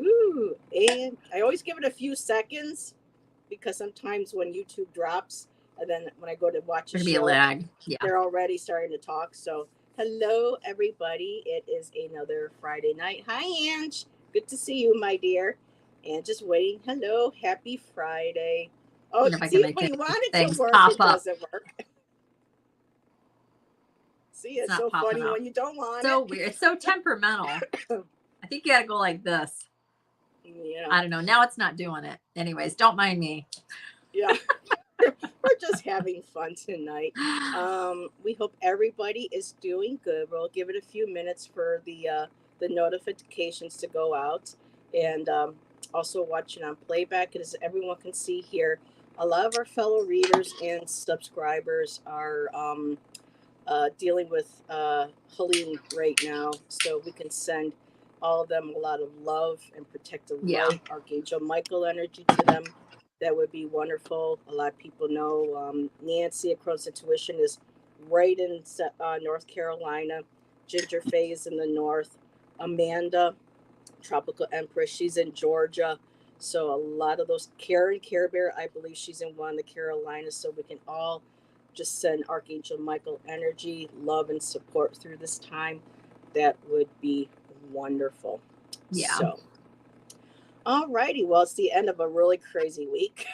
Ooh, and I always give it a few seconds because sometimes when YouTube drops, and then when I go to watch a There's gonna be a show, lag. Yeah. they're already starting to talk. So, hello, everybody. It is another Friday night. Hi, Ange. Good to see you, my dear. And just waiting. Hello, happy Friday. Oh, If I can see, make when you want it to things work, pop it up. doesn't work. See, it's so funny up. when you don't want it. So weird. It's so temperamental. I think you gotta go like this. Yeah. I don't know. Now it's not doing it. Anyways, don't mind me. Yeah. We're just having fun tonight. We hope everybody is doing good. We'll give it a few minutes for the notifications to go out, and also watching on playback. As everyone can see here, a lot of our fellow readers and subscribers are dealing with Helene right now, so we can send all of them a lot of love and protective light, Archangel Michael energy to them. That would be wonderful. A lot of people know Nancy across Intuition is right in North Carolina. Ginger Faye is in the north. Amanda, Tropical Empress, she's in Georgia. So a lot of those, Karen Care Bear, I believe she's in one of the Carolinas. So we can all just send Archangel Michael energy, love, and support through this time. That would be wonderful. Yeah. So, all righty. Well, it's the end of a really crazy week.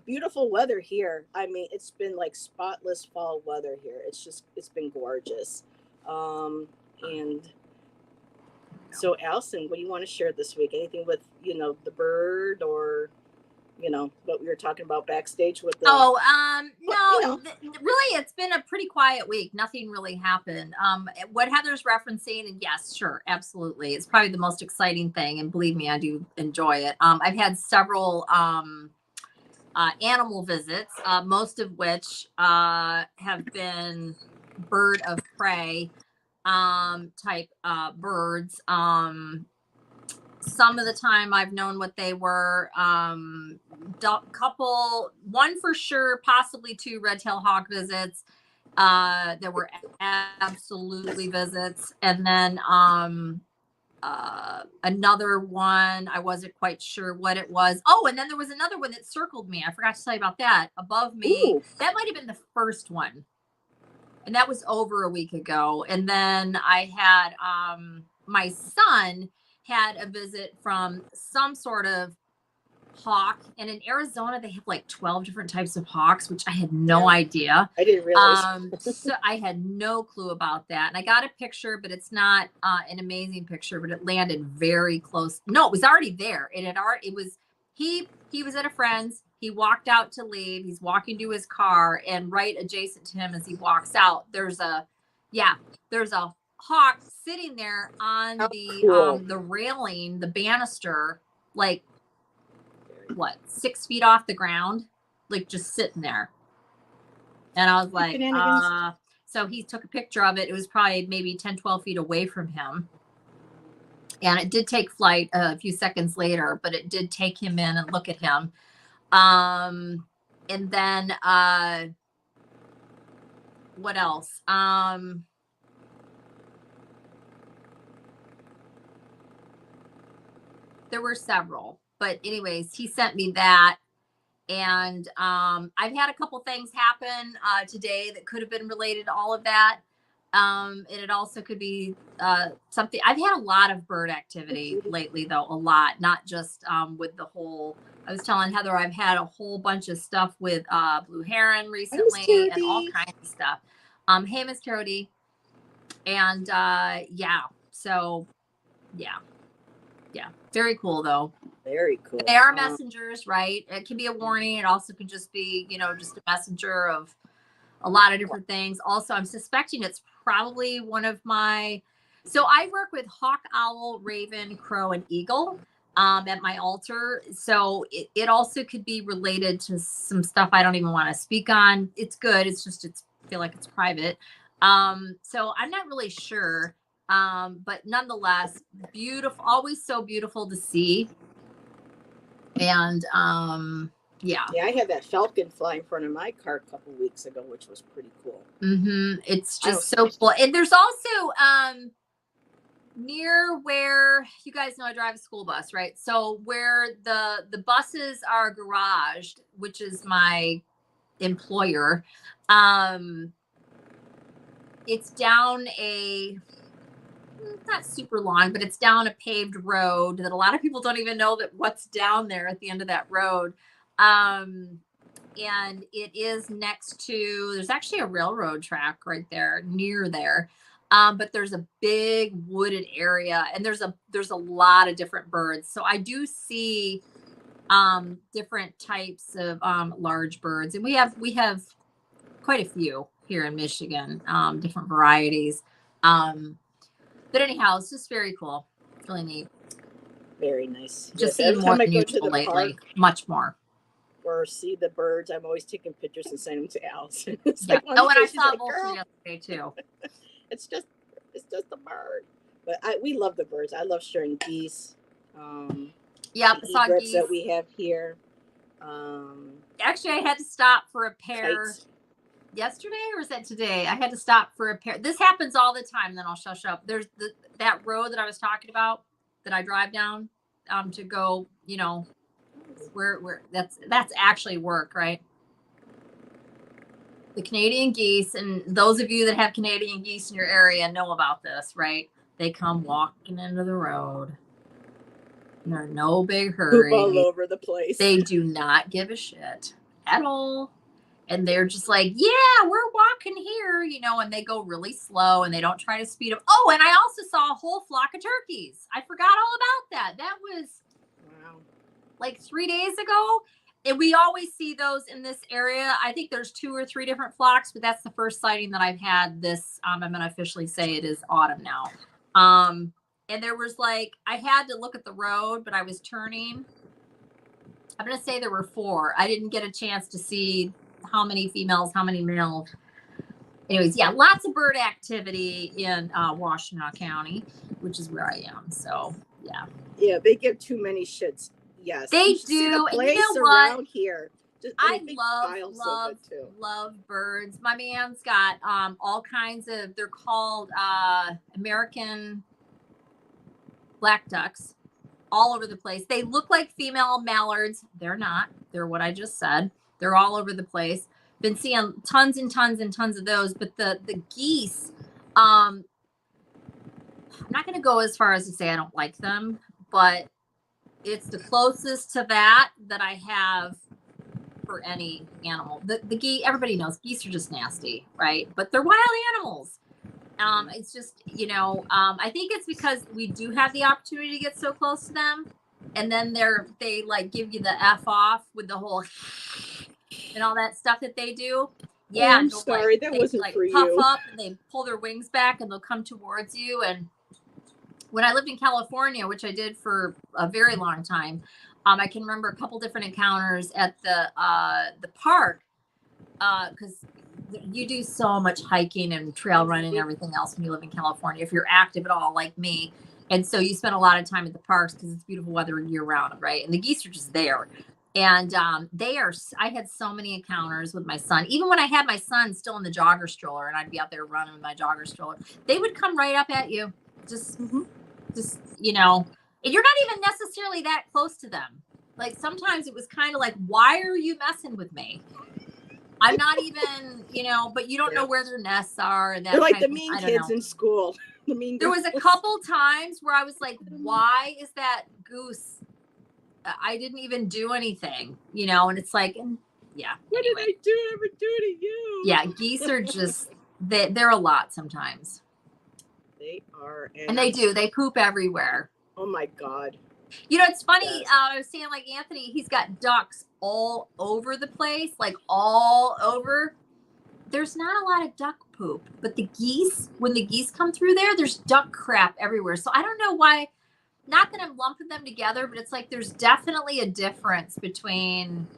Beautiful weather here. I mean, it's been like spotless fall weather here. It's been gorgeous. And so, Allyson, what do you want to share this week? Anything with, the bird, or what we were talking about backstage with the... No, really, it's been a pretty quiet week. Nothing really happened. What Heather's referencing, and yes, sure, absolutely, it's probably the most exciting thing, and believe me, I do enjoy it. I've had several animal visits, most of which have been bird of prey type birds. Some of the time I've known what they were. One for sure, possibly two red-tailed hawk visits. There were absolutely visits. And then another one, I wasn't quite sure what it was. Oh, and then there was another one that circled me. I forgot to tell you about that. Above me. Ooh. That might have been the first one. And that was over a week ago. And then I had my son had a visit from some sort of hawk, and in Arizona they have like 12 different types of hawks, which I had no idea. I didn't realize. So I had no clue about that, and I got a picture, but it's not an amazing picture, but it landed very close. No, it was already there. He was at a friend's. He walked out to leave. He's walking to his car, and right adjacent to him as he walks out, there's a hawk sitting there on the railing, the banister, like 6 feet off the ground, like just sitting there. And I was like, so he took a picture of it. It was probably maybe 10, 12 feet away from him. And it did take flight a few seconds later, but it did take him in and look at him. And then what else? There were several, but anyways, he sent me that. And I've had a couple things happen today that could have been related to all of that. And it also could be something. I've had a lot of bird activity lately, though, a lot, not just with the whole. I was telling Heather, I've had a whole bunch of stuff with blue heron recently and all kinds of stuff. Hey, Miss Cody. And so very cool, though. Very cool. They are messengers, right? It can be a warning. It also can just be, just a messenger of a lot of different things. Also, I'm suspecting it's probably one of my... So I work with hawk, owl, raven, crow, and eagle at my altar. So it also could be related to some stuff I don't even want to speak on. It's good. I feel like it's private. So I'm not really sure. But nonetheless, beautiful, always so beautiful to see. And yeah, I had that falcon fly in front of my car a couple weeks ago, which was pretty cool. It's just so cool. And there's also near where you guys know I drive a school bus, right? So where the buses are garaged, which is my employer, um, it's down a not super long, but it's down a paved road that a lot of people don't even know that what's down there at the end of that road. Um, and it is next to there's actually a railroad track right there near there. But there's a big wooded area and there's a lot of different birds. So I do see different types of large birds. And we have quite a few here in Michigan, different varieties. Um, but anyhow, it's just very cool. It's really neat. Very nice. Just Yes, seeing every more time I than go to usual the lately. park Much more. or see the birds, I'm always taking pictures and sending them to Allyson. It's Yeah. like one Oh, of and I these days, she's saw a like, vulture girl, yesterday too. it's just a bird. But we love the birds. I love sharing geese. Yep, I The saw egrets geese. that we have here. Actually, I had to stop for a pair Kites. yesterday, or was that today? I had to stop for a pair. This happens all the time. Then I'll shush up. There's that road that I was talking about that I drive down to go. You know, where that's actually work, right? The Canadian geese, and those of you that have Canadian geese in your area know about this, right? They come walking into the road. They're in no big hurry. Poop all over the place. They do not give a shit at all. And they're just like, yeah, we're walking here, you know, and they go really slow and they don't try to speed up. Oh, and I also saw a whole flock of turkeys. I forgot all about that. That was like 3 days ago. And we always see those in this area. I think there's 2 or 3 different flocks, but that's the first sighting that I've had this. I'm going to officially say it is autumn now. And there was like, I had to look at the road, but I was turning. I'm going to say there were 4. I didn't get a chance to see how many females, how many males. Anyways, yeah, lots of bird activity in Washtenaw County, which is where I am. So, yeah. Yeah, they give too many shits. Yes. They You should see do. the And you place know what? around here. I big love piles of it, too. love birds. My man's got all kinds of, they're called American black ducks all over the place. They look like female mallards. They're not. They're what I just said. They're all over the place. Been seeing tons and tons and tons of those. But the geese, I'm not going to go as far as to say I don't like them, but it's the closest to that I have for any animal. The geese, everybody knows geese are just nasty, right? But they're wild animals. It's just, you know, I think it's because we do have the opportunity to get so close to them, and then they like give you the F off with the whole and all that stuff that they do. Yeah, I'm sorry, that wasn't like for puff you. up and they pull their wings back and they'll come towards you. And when I lived in California, which I did for a very long time, I can remember a couple different encounters at the park because you do so much hiking and trail running and everything else when you live in California, if you're active at all like me. And so you spend a lot of time at the parks because it's beautiful weather year round, right? And the geese are just there. And I had so many encounters with my son. Even when I had my son still in the jogger stroller and I'd be out there running with my jogger stroller, they would come right up at you. Just, you know, and you're not even necessarily that close to them. Like sometimes it was kind of like, why are you messing with me? I'm not even, you know, but you don't know where their nests are. And that They're like the mean kids in school. There was a couple times where I was like, why is that goose? I didn't even do anything, you know, and it's like, yeah. What did I ever do to you? Yeah, geese are just, they're a lot sometimes. They are. And they do. They poop everywhere. Oh, my God. You know, it's funny. I was saying, like, Anthony, he's got ducks all over the place, like all over. There's not a lot of duck poop, but the geese, when the geese come through there's duck crap everywhere. So I don't know why, not that I'm lumping them together, but it's like there's definitely a difference between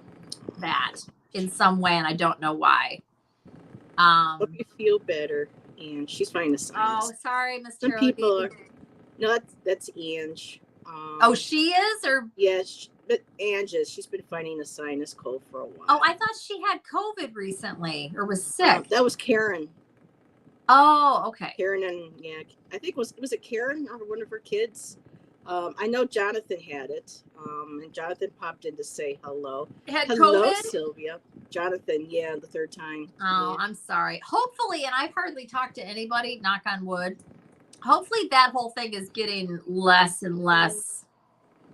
that in some way, and I don't know why. Hope you feel better. And she's finding a sinus. Oh, sorry, Miss Some Charlie. people are. No, that's Ange. Oh, she is? Or yes, but Ange is. She's been fighting a sinus cold for a while. Oh, I thought she had COVID recently or was sick. That was Karen. Oh, okay. Karen and yeah, I think was it Karen or one of her kids? I know Jonathan had it, and Jonathan popped in to say hello. Had Hello, COVID? Sylvia. Jonathan, yeah, the third time. Oh, Yeah. I'm sorry. Hopefully, and I've hardly talked to anybody, knock on wood. Hopefully that whole thing is getting less and less,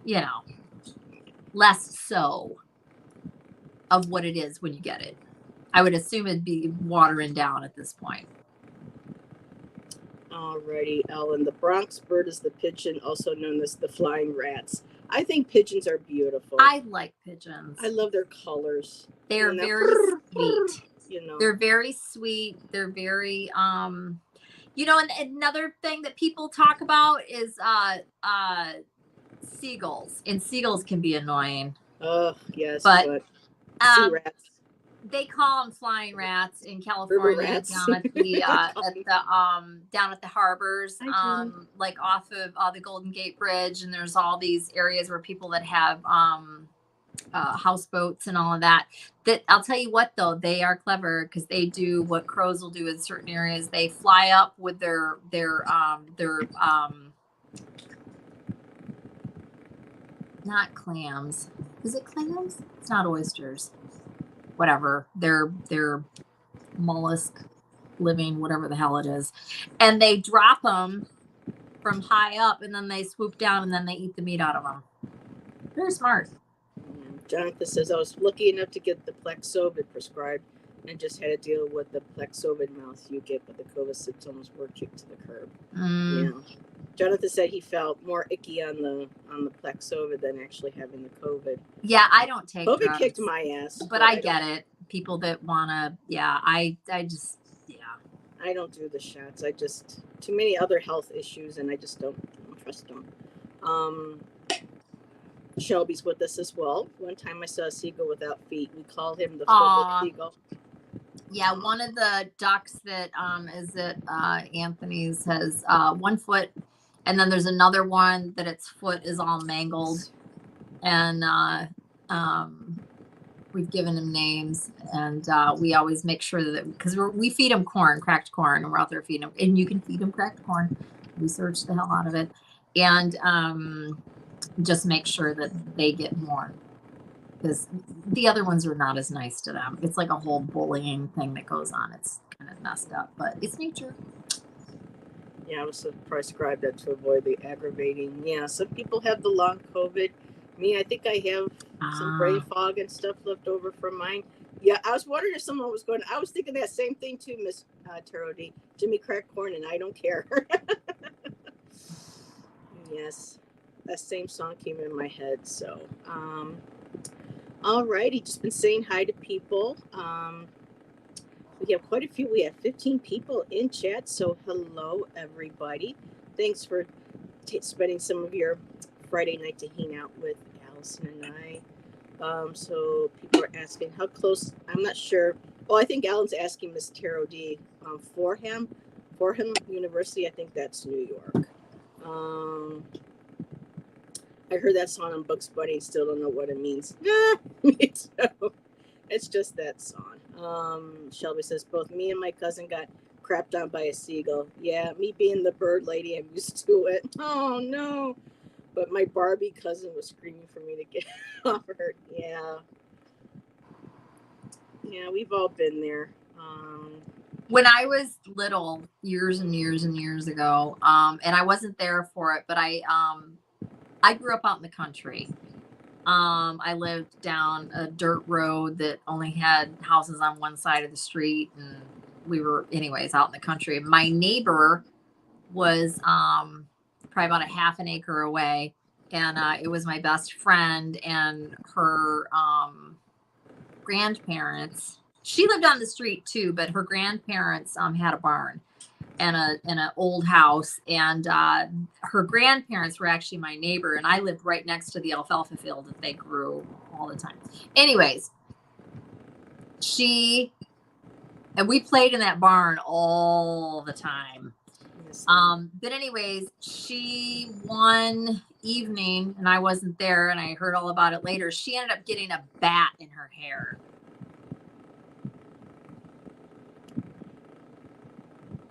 you know, less so of what it is when you get it. I would assume it'd be watering down at this point. Alrighty, Ellen. The Bronx bird is the pigeon, also known as the flying rats. I think pigeons are beautiful. I like pigeons. I love their colors. They're And that very sweet. you know. They're very sweet. They're very you know, and another thing that people talk about is seagulls. And seagulls can be annoying. Oh, yes, But sea rats. They call them flying rats in River California rats. down at the down at the harbors, like off of the Golden Gate Bridge, and there's all these areas where people that have houseboats and all of that. That I'll tell you what though, they are clever because they do what crows will do in certain areas. They fly up with their not clams. Is it clams? It's not oysters. Whatever. They're mollusk living, whatever the hell it is. And they drop them from high up and then they swoop down and then they eat the meat out of them. Very smart. Jonathan says, I was lucky enough to get the Plexovid prescribed and just had to deal with the Plexovid mouth you get, but the COVID symptoms were kicked to the curb. Yeah. Jonathan said he felt more icky on the Plexovid than actually having the COVID. Yeah, I don't take COVID drugs, kicked my ass. but I get it. People that wanna, yeah, I just, yeah. I don't do the shots. I just too many other health issues, and I just don't trust them. Shelby's with us as well. One time I saw a seagull without feet. We call him the footless seagull. Yeah, one of the ducks that is at Anthony's has 1 foot, and then there's another one that its foot is all mangled, and we've given him names, and we always make sure that because we feed him corn, cracked corn, and we're out there feeding him, and you can feed him cracked corn. We search the hell out of it, and just make sure that they get more. Because the other ones are not as nice to them. It's like a whole bullying thing that goes on. It's kind of messed up, but it's nature. Yeah, I was prescribed that to avoid the aggravating. Yeah, some people have the long COVID. Me, I think I have some brain fog and stuff left over from mine. Yeah, I was wondering if someone was going. I was thinking that same thing too, Miss Taro D. Jimmy cracked corn, and I don't care. Yes, that same song came in my head. So, alrighty, just been saying hi to people. We have quite a few. We have 15 people in chat. So hello, everybody. Thanks for spending some of your Friday night to hang out with Allyson and I. So people are asking how close. I'm not sure. Well, I think Alan's asking Miss Taro D. Fordham University. I think that's New York. I heard that song on Bugs Bunny and still don't know what it means. Me too. It's just that song. Shelby says, both me and my cousin got crapped on by a seagull. Yeah, me being the bird lady, I'm used to it. Oh, no. But my Barbie cousin was screaming for me to get off her. Yeah. Yeah, we've all been there. When I was little, years and years and years ago, and I wasn't there for it, but I grew up out in the country. I lived down a dirt road that only had houses on one side of the street, and we were, anyways, out in the country. My neighbor was probably about a half an acre away, and it was my best friend and her grandparents. She lived on the street too, but her grandparents had a barn and an old house, and her grandparents were actually my neighbor, and I lived right next to the alfalfa field that they grew all the time. Anyways, and we played in that barn all the time. But anyways, she one evening, and I wasn't there, and I heard all about it later, she ended up getting a bat in her hair.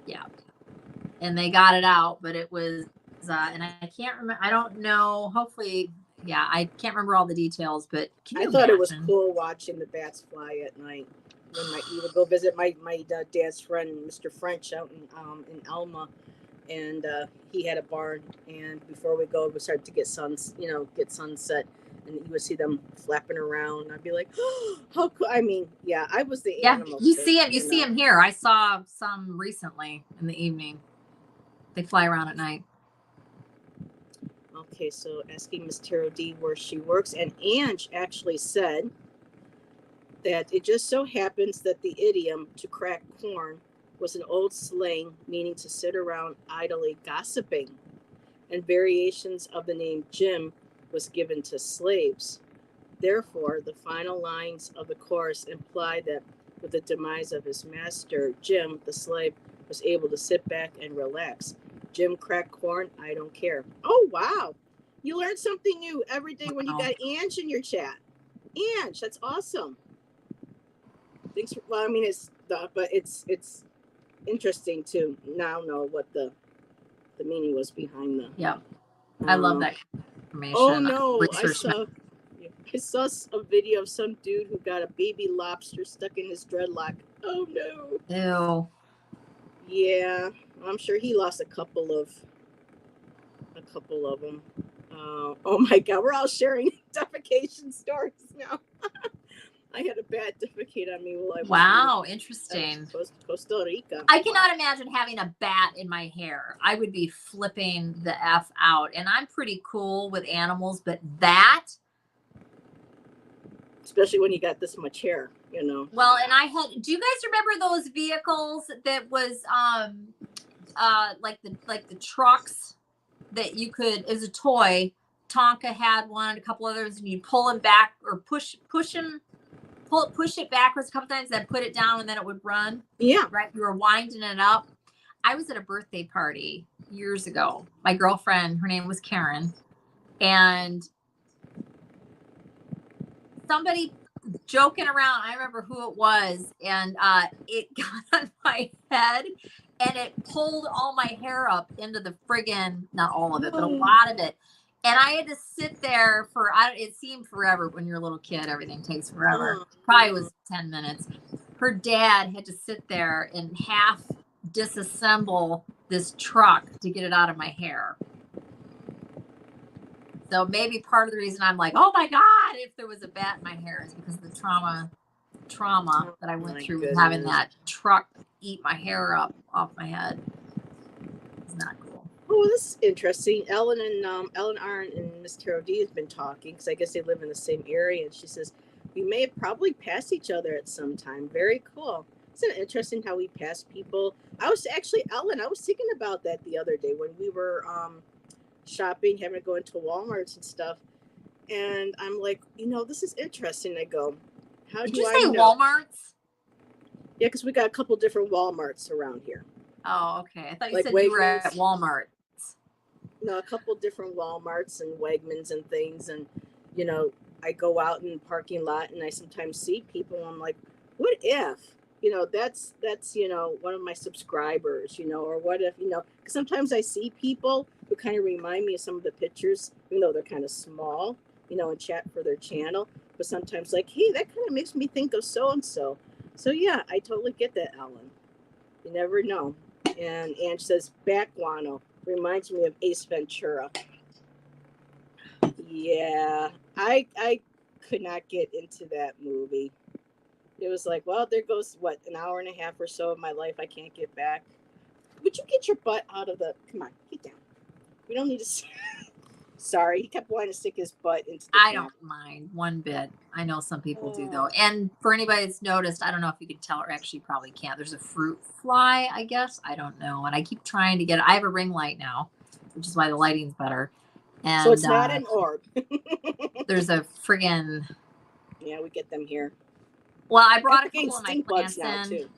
Yeah. And they got it out, but it was, and I can't remember. I don't know. Hopefully, yeah, I can't remember all the details, but can you I thought it was imagine? cool watching the bats fly at night. When we would go visit my dad's friend, Mr. French, out in Alma, and he had a barn. And before we go, we started to get get sunset, and you would see them flapping around. I'd be like, oh, how cool! I mean, yeah, I was the Yeah, animal you kid, see him. You see him here. I saw some recently in the evening. They fly around at night. Okay, so asking Miss Taro D where she works, and Ange actually said that it just so happens that the idiom to crack corn was an old slang meaning to sit around idly gossiping, and variations of the name Jim was given to slaves. Therefore, the final lines of the chorus imply that with the demise of his master, Jim, the slave, was able to sit back and relax. Jim cracked corn, I don't care. Oh, wow. You learn something new every day when you got Ange in your chat. Ange, that's awesome. Thanks for, well, I mean, it's interesting to now know what the meaning was behind the. Yeah, I love that information. Oh no, I saw a video of some dude who got a baby lobster stuck in his dreadlock. Oh no. Ew. Yeah, I'm sure he lost a couple of them. Oh my God, we're all sharing defecation stories now. I had a bat defecate on me while I was wow, interesting. Costa Rica. I cannot imagine having a bat in my hair. I would be flipping the F out. And I'm pretty cool with animals, but that, especially when you got this much hair, you know. Well, and I had, do you guys remember those vehicles that was like the trucks that you could, as a toy? Tonka had one, a couple others, and you pull them back or push it backwards a couple times, then put it down, and then it would run. Yeah. Right. You were winding it up. I was at a birthday party years ago. My girlfriend, her name was Karen, and somebody joking around, I remember who it was, and it got on my head and it pulled all my hair up into the friggin', not all of it, but a lot of it. And I had to sit there for, it seemed forever. When you're a little kid, everything takes forever. Probably was 10 minutes. Her dad had to sit there and half disassemble this truck to get it out of my hair. So maybe part of the reason I'm like, oh my God, if there was a bat in my hair is because of the trauma that I went through with having that truck eat my hair up off my head. It's not cool. Oh, this is interesting. Ellen Arn and Miss Taro D has been talking because I guess they live in the same area, and she says we may have probably passed each other at some time. Very cool. Isn't it interesting how we pass people? I was thinking about that the other day when we were shopping, having to go into Walmarts and stuff, and I'm like, this is interesting. I go, how Did do you I say know? Walmarts? Yeah, because we got a couple different Walmarts around here. Oh, okay. I thought you Like said Wegmans. You were at Walmart. No, a couple different Walmarts and Wegmans and things, and I go out in the parking lot and I sometimes see people. And I'm like, what if that's one of my subscribers, or what if because sometimes I see people who kind of remind me of some of the pictures, even though they're kind of small, and chat for their channel. But sometimes like, hey, that kind of makes me think of so and so. So yeah, I totally get that, Ellen. You never know. And Ange says bat guano reminds me of Ace Ventura. Yeah, I could not get into that movie. It was like, well, there goes an hour and a half or so of my life I can't get back. Would you get your butt out of the? Come on, get down. We don't need to. Sorry, he kept wanting to stick his butt into the I don't mind one bit. I know some people do though. And for anybody that's noticed, I don't know if you can tell, or actually probably can't. There's a fruit fly, I guess. I don't know. And I keep trying to get it. I have a ring light now, which is why the lighting's better. And so it's not an orb. There's a friggin'. Yeah, we get them here. Well, I brought a couple of my plants in. Too.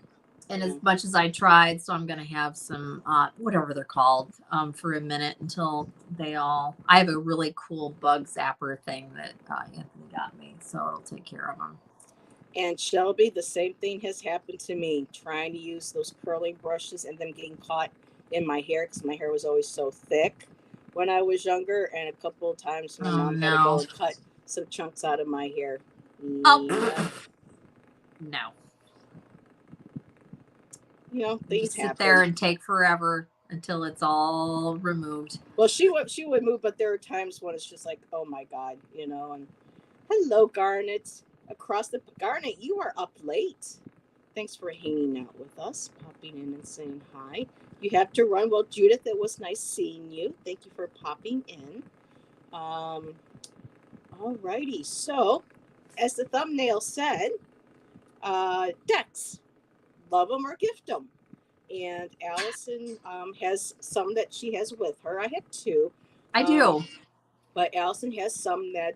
And as much as I tried, so I'm going to have some, whatever they're called, for a minute until I have a really cool bug zapper thing that Anthony got me, so it'll take care of them. And Shelby, the same thing has happened to me, trying to use those curling brushes and them getting caught in my hair because my hair was always so thick when I was younger. And a couple of times my Oh mom had to go no. and cut some chunks out of my hair. Oh Yeah. no. You know, You things just sit there happen. and take forever until it's all removed. Well, she would move, but there are times when it's just like, oh my God, you know. And hello, Garnet. Across the Garnet, you are up late. Thanks for hanging out with us, popping in and saying hi. You have to run. Well, Judith, it was nice seeing you. Thank you for popping in. Um, Alrighty. So, as the thumbnail said, decks, love them or gift them. And Allyson has some that she has with her. I have two. I Um, do. but Allyson has some that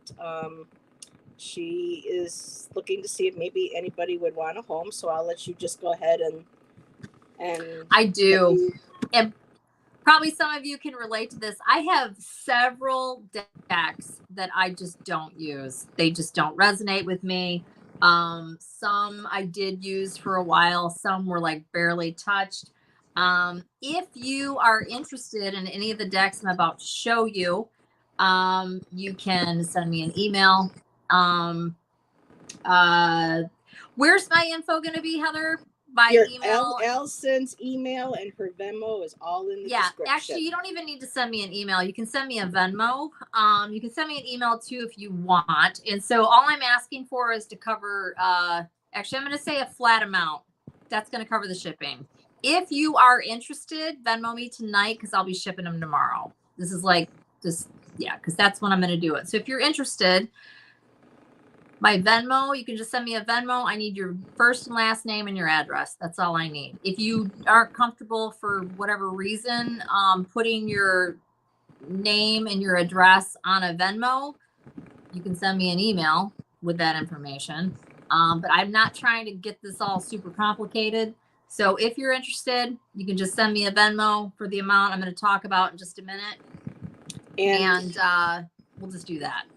she is looking to see if maybe anybody would want a home. So I'll let you just go ahead and I do. And probably some of you can relate to this. I have several decks that I just don't use. They just don't resonate with me. Some I did use for a while. Some were like barely touched. If you are interested in any of the decks I'm about to show you, you can send me an email. Where's my info going to be, Heather? By Your email? Allison's email and her Venmo is all in the description. Actually, you don't even need to send me an email. You can send me a Venmo. You can send me an email too if you want. And so all I'm asking for is to cover, actually, I'm going to say a flat amount. That's going to cover the shipping. If you are interested, Venmo me tonight because I'll be shipping them tomorrow. This is like just, yeah, because that's when I'm going to do it. So if you're interested, my Venmo, you can just send me a Venmo. I need your first and last name and your address. That's all I need. If you aren't comfortable for whatever reason, putting your name and your address on a Venmo, you can send me an email with that information. But I'm not trying to get this all super complicated. So if you're interested, you can just send me a Venmo for the amount I'm going to talk about in just a minute. And we'll just do that.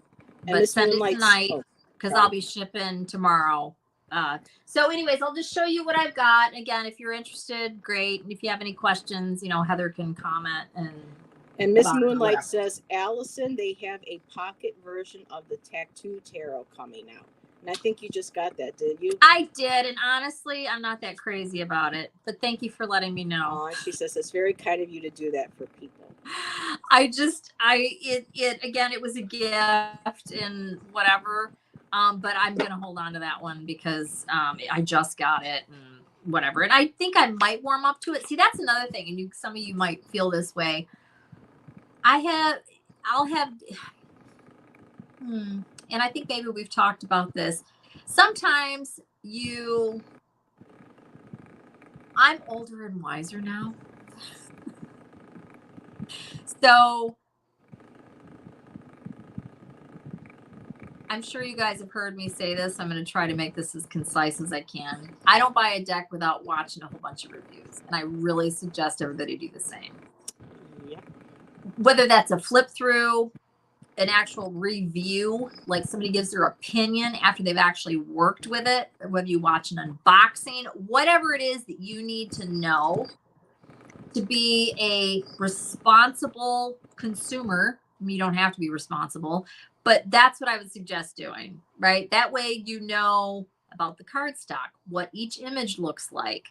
But send it tonight. Because I'll be shipping tomorrow. So anyways, I'll just show you what I've got. Again, if you're interested, great. And if you have any questions, you know, Heather can comment. And Miss Moonlight says, Allyson, they have a pocket version of the Tattoo Tarot coming out. And I think you just got that, did you? I did. And honestly, I'm not that crazy about it. But thank you for letting me know. She says it's very kind of you to do that for people. Again, it was a gift and whatever. But I'm going to hold on to that one because I just got it and whatever. And I think I might warm up to it. See, that's another thing. And some of you might feel this way. And I think maybe we've talked about this. Sometimes I'm older and wiser now. So I'm sure you guys have heard me say this. I'm going to try to make this as concise as I can. I don't buy a deck without watching a whole bunch of reviews. And I really suggest everybody do the same. Yeah. Whether that's a flip through, an actual review, like somebody gives their opinion after they've actually worked with it, or whether you watch an unboxing, whatever it is that you need to know to be a responsible consumer. You don't have to be responsible, but that's what I would suggest doing, right? That way you know about the cardstock, what each image looks like,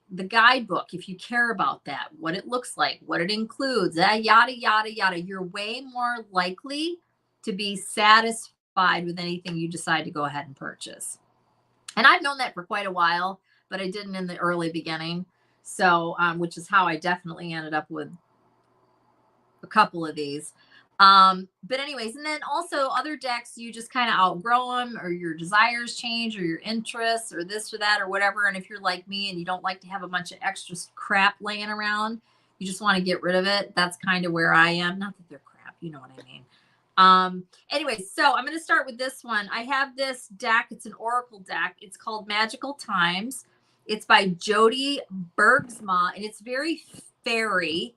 the guidebook, if you care about that, what it looks like, what it includes, yada, yada, yada. You're way more likely to be satisfied with anything you decide to go ahead and purchase. And I've known that for quite a while, but I didn't in the early beginning. So, which is how I definitely ended up with a couple of these. But anyways, and then also other decks, you just kind of outgrow them or your desires change or your interests or this or that or whatever. And if you're like me and you don't like to have a bunch of extra crap laying around, you just want to get rid of it. That's kind of where I am. Not that they're crap, you know what I mean. Anyway, so I'm going to start with this one. I have this deck. It's an Oracle deck. It's called Magical Times. It's by Jody Bergsma, and it's very fairy.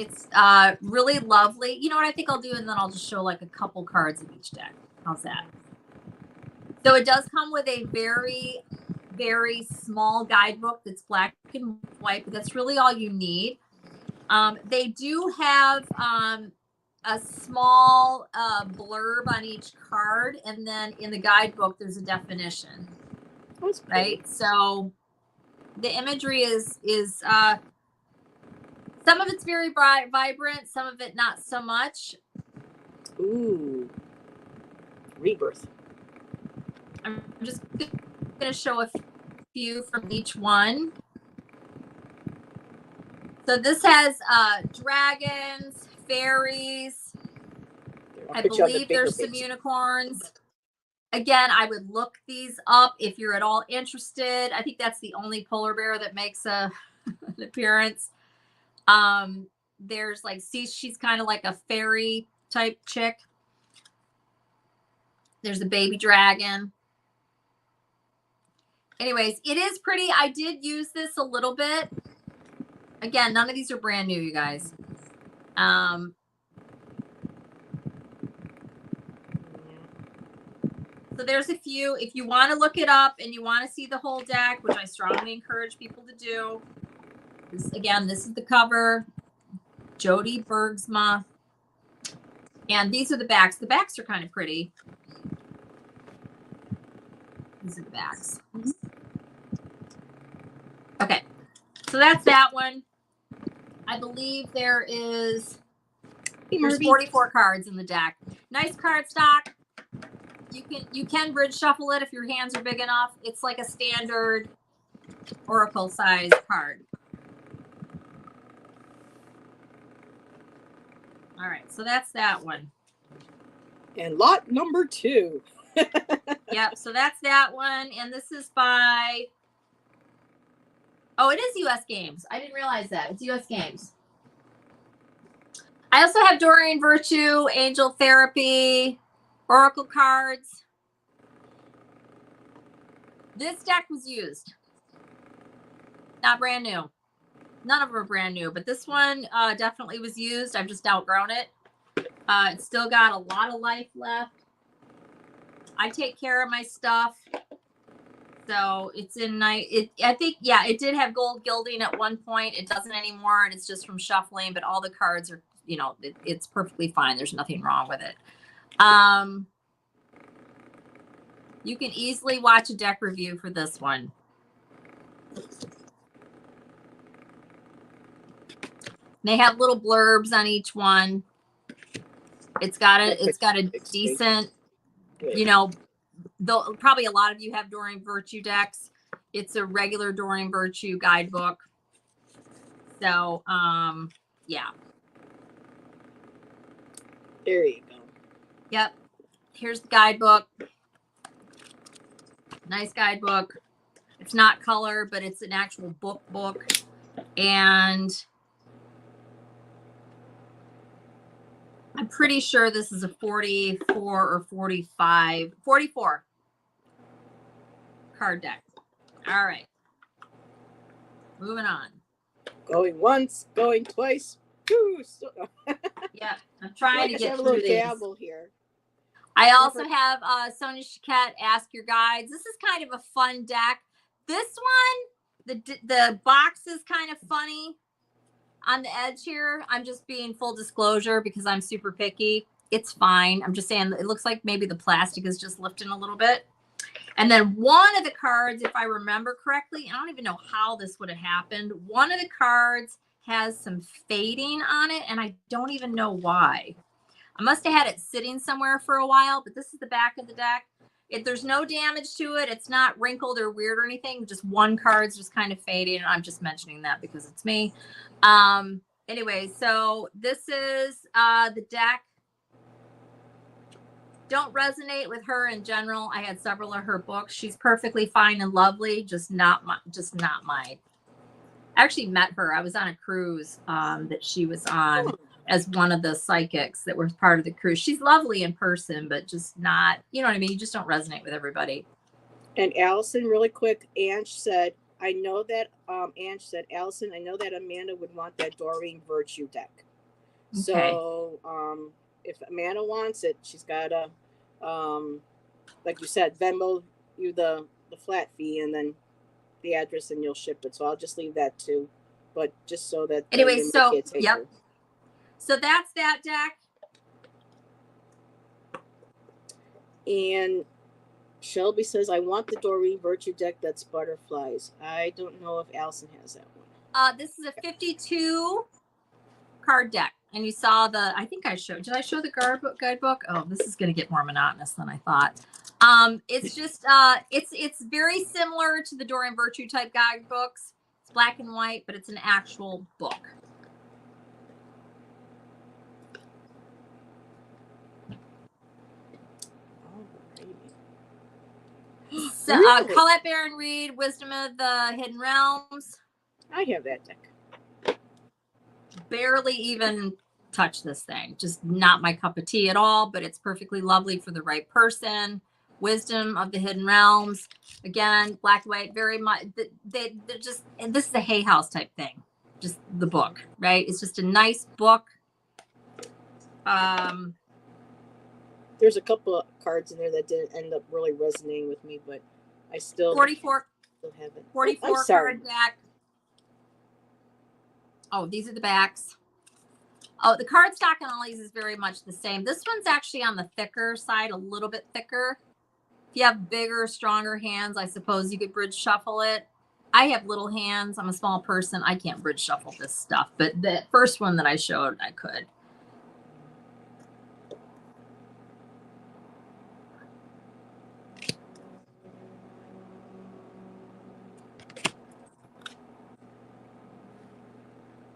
It's really lovely. You know what I think I'll do? And then I'll just show like a couple cards of each deck. How's that? So it does come with a very, very small guidebook that's black and white, but that's really all you need. They do have a small blurb on each card, and then in the guidebook there's a definition. Right? So the imagery is some of it's very bright, vibrant, some of it not so much. Ooh. Rebirth. I'm just going to show a few from each one. So this has dragons, fairies. I believe there's some unicorns. Again, I would look these up if you're at all interested. I think that's the only polar bear that makes an appearance. There's like, see, she's kind of like a fairy type chick. There's a baby dragon. Anyways, it is pretty. I did use this a little bit. Again, none of these are brand new, you guys. So there's a few. If you want to look it up and you want to see the whole deck, which I strongly encourage people to do. Again, this is the cover. Jody Bergsma. And these are the backs. The backs are kind of pretty. These are the backs. Okay. So that's that one. I believe there's 44 cards in the deck. Nice card stock. You can bridge shuffle it if your hands are big enough. It's like a standard Oracle size card. All right, so that's that one. And lot number 2. Yep, so that's that one. And this is by, oh, it is US Games. I didn't realize that. It's US Games. I also have Doreen Virtue, Angel Therapy, Oracle cards. This deck was used. Not brand new. None of them are brand new, but this one definitely was used. I've just outgrown it. It's still got a lot of life left. I take care of my stuff. So it's in nice. I think, yeah, it did have gold gilding at one point. It doesn't anymore, and it's just from shuffling, but all the cards are, you know, it's perfectly fine. There's nothing wrong with it. You can easily watch a deck review for this one. They have little blurbs on each one. It's got a decent, you know, though probably a lot of you have Doreen Virtue decks. It's a regular Doreen Virtue guidebook. So, yeah. There you go. Yep. Here's the guidebook. Nice guidebook. It's not color, but it's an actual book. And I'm pretty sure this is a 44 or 44 card deck. All right. Moving on. Going once, going twice. Yeah, I'm trying to get a through little these. dabble here. I also have Sonia Chiquette, Ask Your Guides. This is kind of a fun deck. This one, the box is kind of funny on the edge here. I'm just being full disclosure because I'm super picky. It's fine. I'm just saying it looks like maybe the plastic is just lifting a little bit. And then one of the cards, if I remember correctly, I don't even know how this would have happened. One of the cards has some fading on it, and I don't even know why. I must have had it sitting somewhere for a while, but this is the back of the deck. There's no damage to it. It's not wrinkled or weird or anything. Just one card's just kind of fading, and I'm just mentioning that because it's me. Anyway, so this is the deck. Don't resonate with her in general. I had several of her books. She's perfectly fine and lovely, just not my. I actually met her. I was on a cruise that she was on as one of the psychics that were part of the cruise. She's lovely in person, but just not, you know what I mean? You just don't resonate with everybody. And Allyson, really quick, Ange said, I know that, Ange said, Allyson, I know that Amanda would want that Doreen Virtue deck. Okay. So if Amanda wants it, she's gotta, like you said, Venmo you the flat fee and then the address, and you'll ship it. So I'll just leave that too, but just so that Anyway, you make so it take yep. her. So that's that deck. And Shelby says, I want the Doreen Virtue deck that's butterflies. I don't know if Allyson has that one. This is a 52 card deck. And you saw I think I showed, did I show the guidebook? Oh, this is going to get more monotonous than I thought. It's just, it's very similar to the Doreen Virtue type guidebooks. It's black and white, but it's an actual book. So, really? Colette Baron Reed, Wisdom of the Hidden Realms. I have that deck. Barely even touch this thing. Just not my cup of tea at all, but it's perfectly lovely for the right person. Wisdom of the Hidden Realms. Again, black and white, very much. They're just, and this is a Hay House type thing. Just the book, right? It's just a nice book. There's a couple of cards in there that didn't end up really resonating with me, but I still 44 have it. 44 card deck. Oh, these are the backs. Oh, the cardstock on all these is very much the same. This one's actually on the thicker side, a little bit thicker. If you have bigger, stronger hands, I suppose you could bridge shuffle it. I have little hands. I'm a small person. I can't bridge shuffle this stuff. But the first one that I showed, I could.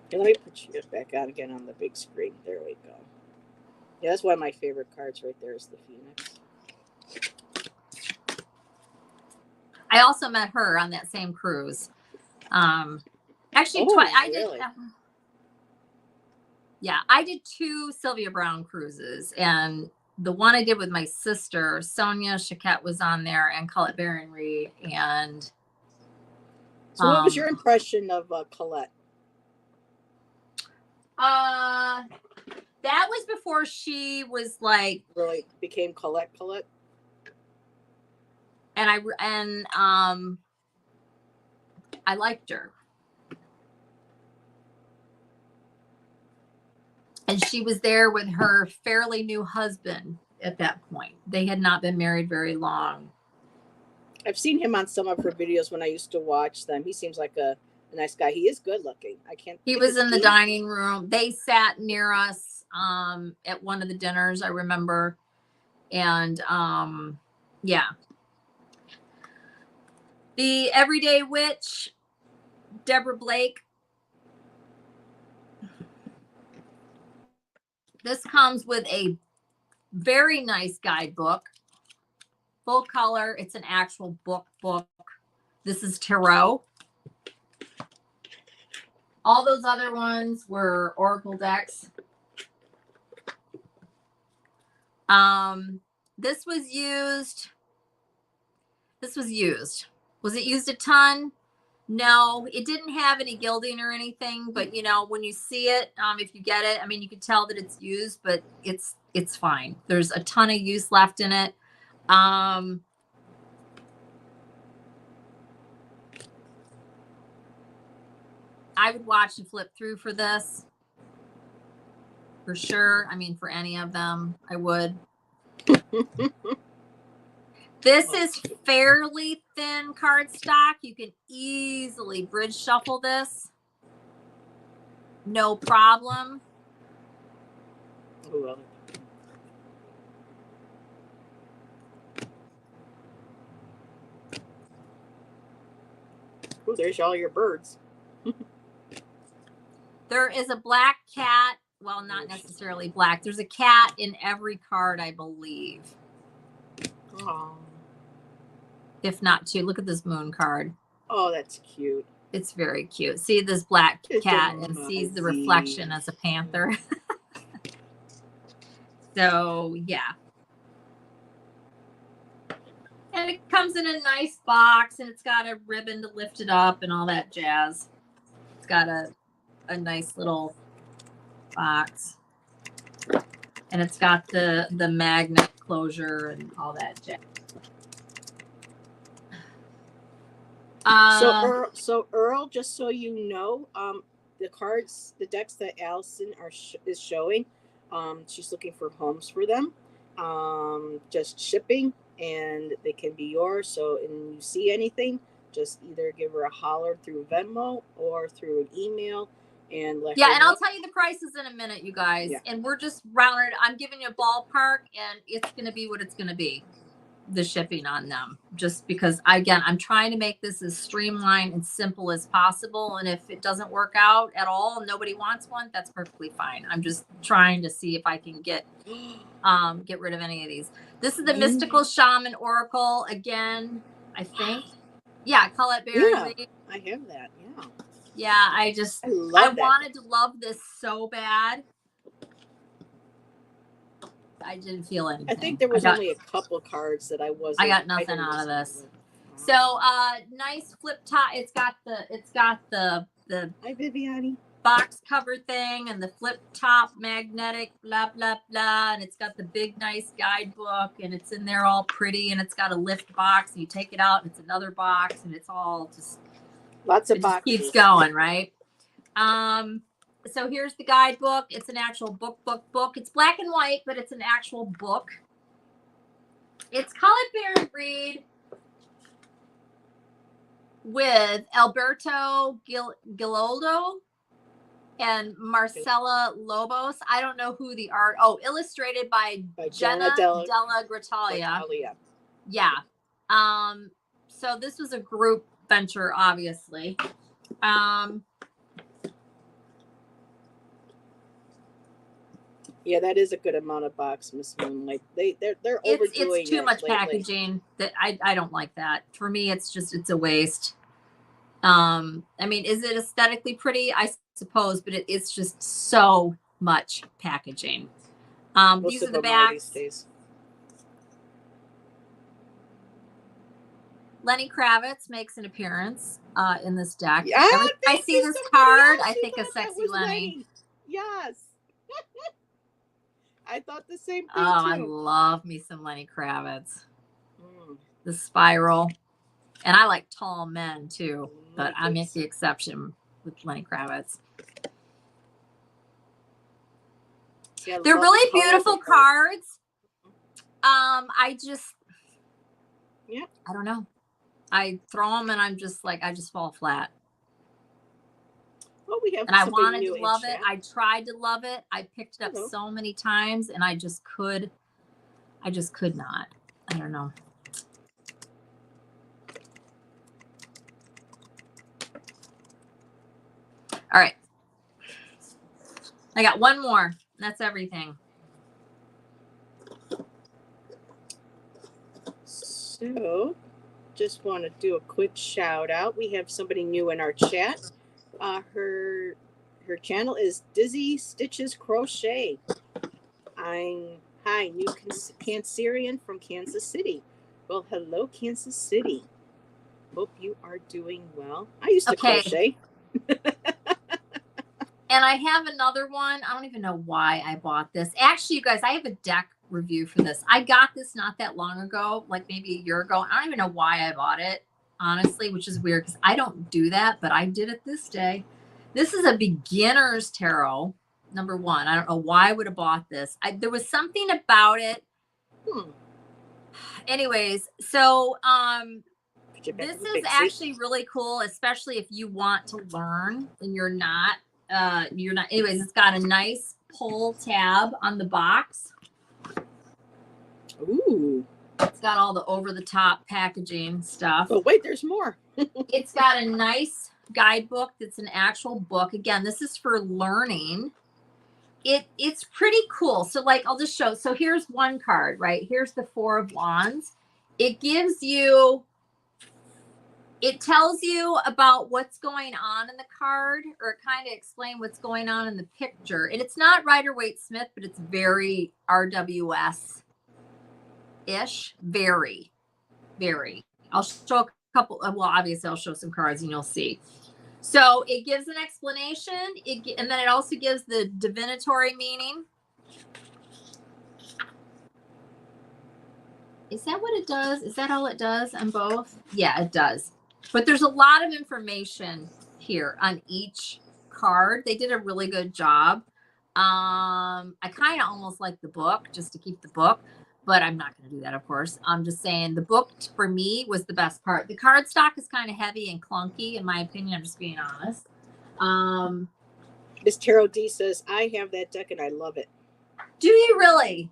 Okay, let me put you back out again on the big screen. There we go. Yeah, that's one of my favorite cards right there is the Phoenix. I also met her on that same cruise. Actually, I did. Yeah, I did 2 Sylvia Brown cruises, and the one I did with my sister, Sonia Chiquette, was on there, and Colette Baron Reed. And so, what was your impression of Colette? That was before she was like really became Colette. And I liked her. And she was there with her fairly new husband at that point. They had not been married very long. I've seen him on some of her videos when I used to watch them. He seems like a nice guy. He is good looking. He was in the dining room. They sat near us at one of the dinners, I remember. And yeah. The Everyday Witch, Deborah Blake. This comes with a very nice guidebook, full color. It's an actual book. This is tarot. All those other ones were oracle decks. This was used. Was it used a ton? No, it didn't have any gilding or anything, but you know, when you see it, if you get it, I mean, you can tell that it's used, but it's fine. There's a ton of use left in it. I would watch and flip through for this. For sure. I mean, for any of them, I would. This is fairly thin cardstock. You can easily bridge shuffle this. No problem. Oh, there's all your birds. There is a black cat. Well, not necessarily black. There's a cat in every card, I believe. Oh. If not 2. Look at this moon card. Oh, that's cute. It's very cute. See this black cat and sees the reflection as a panther. So, yeah. And it comes in a nice box, and it's got a ribbon to lift it up and all that jazz. It's got a nice little box. And it's got the magnet closure and all that jazz. So Earl, just so you know, the decks that Allyson is showing, she's looking for homes for them. Just shipping, and they can be yours. So, and you see anything, just either give her a holler through Venmo or through an email, and let her and know. I'll tell you the prices in a minute, you guys. Yeah. And we're just rounded. I'm giving you a ballpark, and it's going to be what it's going to be. The shipping on them, just because I'm trying to make this as streamlined and simple as possible. And if it doesn't work out at all and nobody wants one, that's perfectly fine. I'm just trying to see if I can get rid of any of these. This is the Mystical Shaman Oracle again, I think. Yeah, Colette Berry. Yeah, I have that. Yeah. Yeah, I wanted to love this so bad. I didn't feel anything. I think there was only a couple cards that I got nothing out of this. So nice flip top. It's got the Hi Viviani. Box cover thing and the flip top magnetic blah blah blah, and it's got the big nice guidebook, and it's in there all pretty, and it's got a lift box, and you take it out and it's another box, and it's all just lots of boxes. Keeps going, right? So here's the guidebook. It's an actual book. It's black and white, but it's an actual book. It's Colette Berry with Alberto Giloldo and Marcela Lobos. I don't know who the art. Oh, illustrated by Jenna Della Gratalia. Yeah. So this was a group venture, obviously. Yeah, that is a good amount of box, Miss Moonlight. They're overdoing it's too much lately. Packaging. That I don't like that. For me, it's a waste. I mean, is it aesthetically pretty? I suppose, but it's just so much packaging. These are the backs. Lenny Kravitz makes an appearance in this deck. Yeah, I see this card, I think of Sexy Lenny. Yes. I thought the same thing too. I love me some Lenny Kravitz. The spiral. And I like tall men too, but I make the exception with Lenny Kravitz. Yeah, they're really beautiful cards. I don't know. I throw them and I just fall flat. Well, we have and I wanted to love it. I tried to love it. I picked it up so many times, and I just could not. I don't know. All right. I got one more. That's everything. So, just want to do a quick shout out. We have somebody new in our chat. Her channel is Dizzy Stitches Crochet. Hi, new Cancerian from Kansas City. Well, hello, Kansas City. Hope you are doing well. I used to crochet. And I have another one. I don't even know why I bought this. Actually, you guys, I have a deck review for this. I got this not that long ago, like maybe a year ago. I don't even know why I bought it, honestly, which is weird because I don't do that, but I did it this day. This is a beginner's tarot, number one. I don't know why I would have bought this. There was something about it. Anyways, so this is actually really cool, especially if you want to learn and you're not. Anyways, it's got a nice pull tab on the box. Ooh. It's got all the over-the-top packaging stuff. Oh, wait, there's more. It's got a nice guidebook that's an actual book. Again, this is for learning. It's pretty cool. So, like, I'll just show. So here's one card, right? Here's the Four of Wands. It gives you... It tells you about what's going on in the card, or it kind of explains what's going on in the picture. And it's not Rider-Waite-Smith, but it's very RWS-ish. Very, very. I'll show a couple. Well, obviously, I'll show some cards and you'll see. So it gives an explanation, and then it also gives the divinatory meaning. Is that what it does? Is that all it does on both? Yeah, it does. But there's a lot of information here on each card. They did a really good job. I kind of almost like the book just to keep the book, but I'm not going to do that, of course. I'm just saying the book for me was the best part. The card stock is kind of heavy and clunky, in my opinion. I'm just being honest. Miss Tarot D says, I have that deck and I love it. Do you really?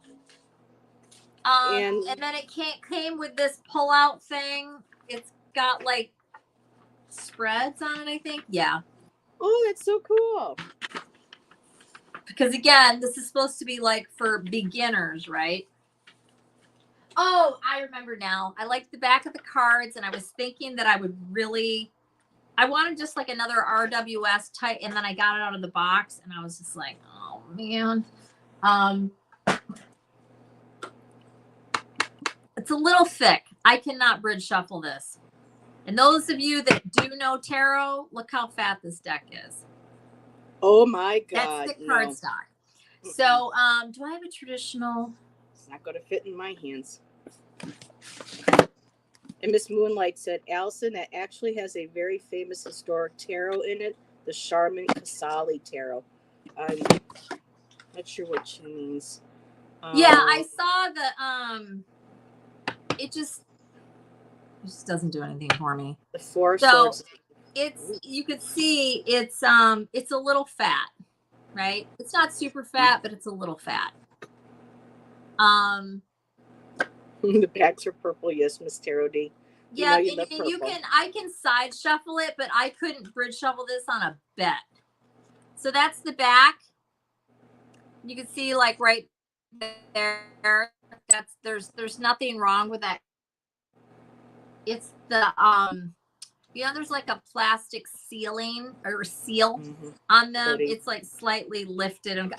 And then it came with this pull-out thing. It's got like spreads on it, I think. Yeah. Oh, that's so cool. Because again, this is supposed to be like for beginners, right? Oh, I remember now. I liked the back of the cards, and I was thinking that I wanted just like another RWS type, and then I got it out of the box, and I was just like, oh man. It's a little thick. I cannot bridge shuffle this. And those of you that do know tarot, look how fat this deck is. Oh my God. That's the cardstock. So, do I have a traditional? It's not going to fit in my hands. And Miss Moonlight said, Allyson, that actually has a very famous historic tarot in it, the Charmin Casali tarot. I'm not sure what she means. Yeah, I saw the it just doesn't do anything for me. The Four So Swords. you could see it's a little fat, right? It's not super fat, but it's a little fat. The backs are purple, yes, Miss Tarot D. Yeah, and I can side shuffle it, but I couldn't bridge shuffle this on a bet. So that's the back. You can see like right there. There's nothing wrong with that. It's the there's like a plastic sealing or seal on them. It's like slightly lifted, and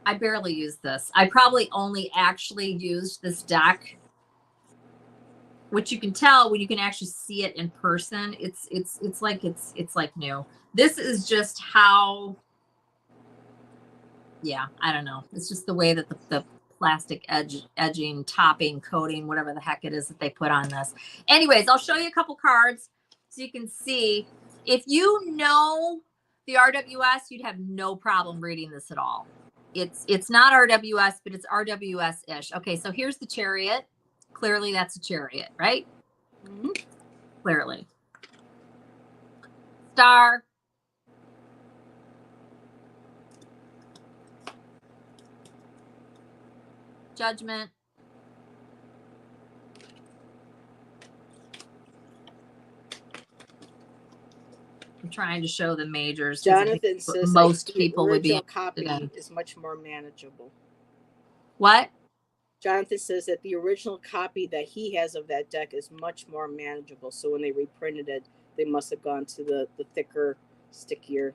I barely used this. I probably only actually used this deck, which you can tell when you can actually see it in person. It's like new. This is just how. Yeah, I don't know. It's just the way that the plastic edging, topping, coating, whatever the heck it is that they put on this. Anyways, I'll show you a couple cards so you can see. If you know the RWS, you'd have no problem reading this at all. It's not RWS, but it's RWS-ish. Okay, so here's the Chariot. Clearly that's a Chariot, right? Mm-hmm. Clearly. Star. Judgment. I'm trying to show the majors. Jonathan says most people would be copy is much more manageable. What? Jonathan says that the original copy that he has of that deck is much more manageable. So when they reprinted it, they must have gone to the thicker, stickier.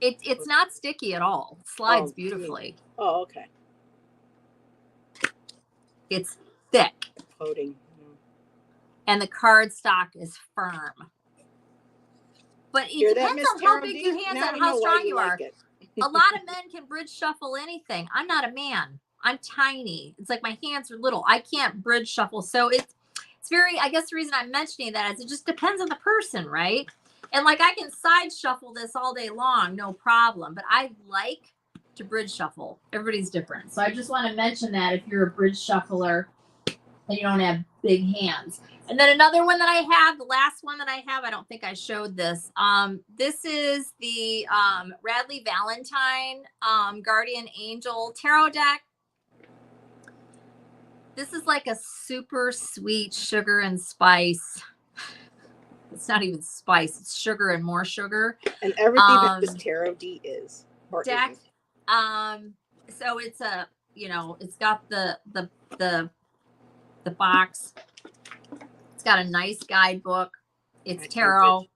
It's not sticky at all. It slides beautifully. Oh, okay. It's thick. Coating. And the card stock is firm. But it depends on how big your hands are and how strong you are. A lot of men can bridge shuffle anything. I'm not a man. I'm tiny. It's like my hands are little. I can't bridge shuffle. So it's very, I guess the reason I'm mentioning that is it just depends on the person, right? And like I can side shuffle this all day long, no problem. But I like to bridge shuffle. Everybody's different. So I just want to mention that if you're a bridge shuffler and you don't have big hands. And then another one that I have, the last one that I have, I don't think I showed this. This is the Radley Valentine Guardian Angel Tarot deck. This is like a super sweet sugar and spice. It's not even spice. It's sugar and more sugar. And everything that this Tarot D is. Deck. So it's a, it's got the box. It's got a nice guidebook. It's tarot.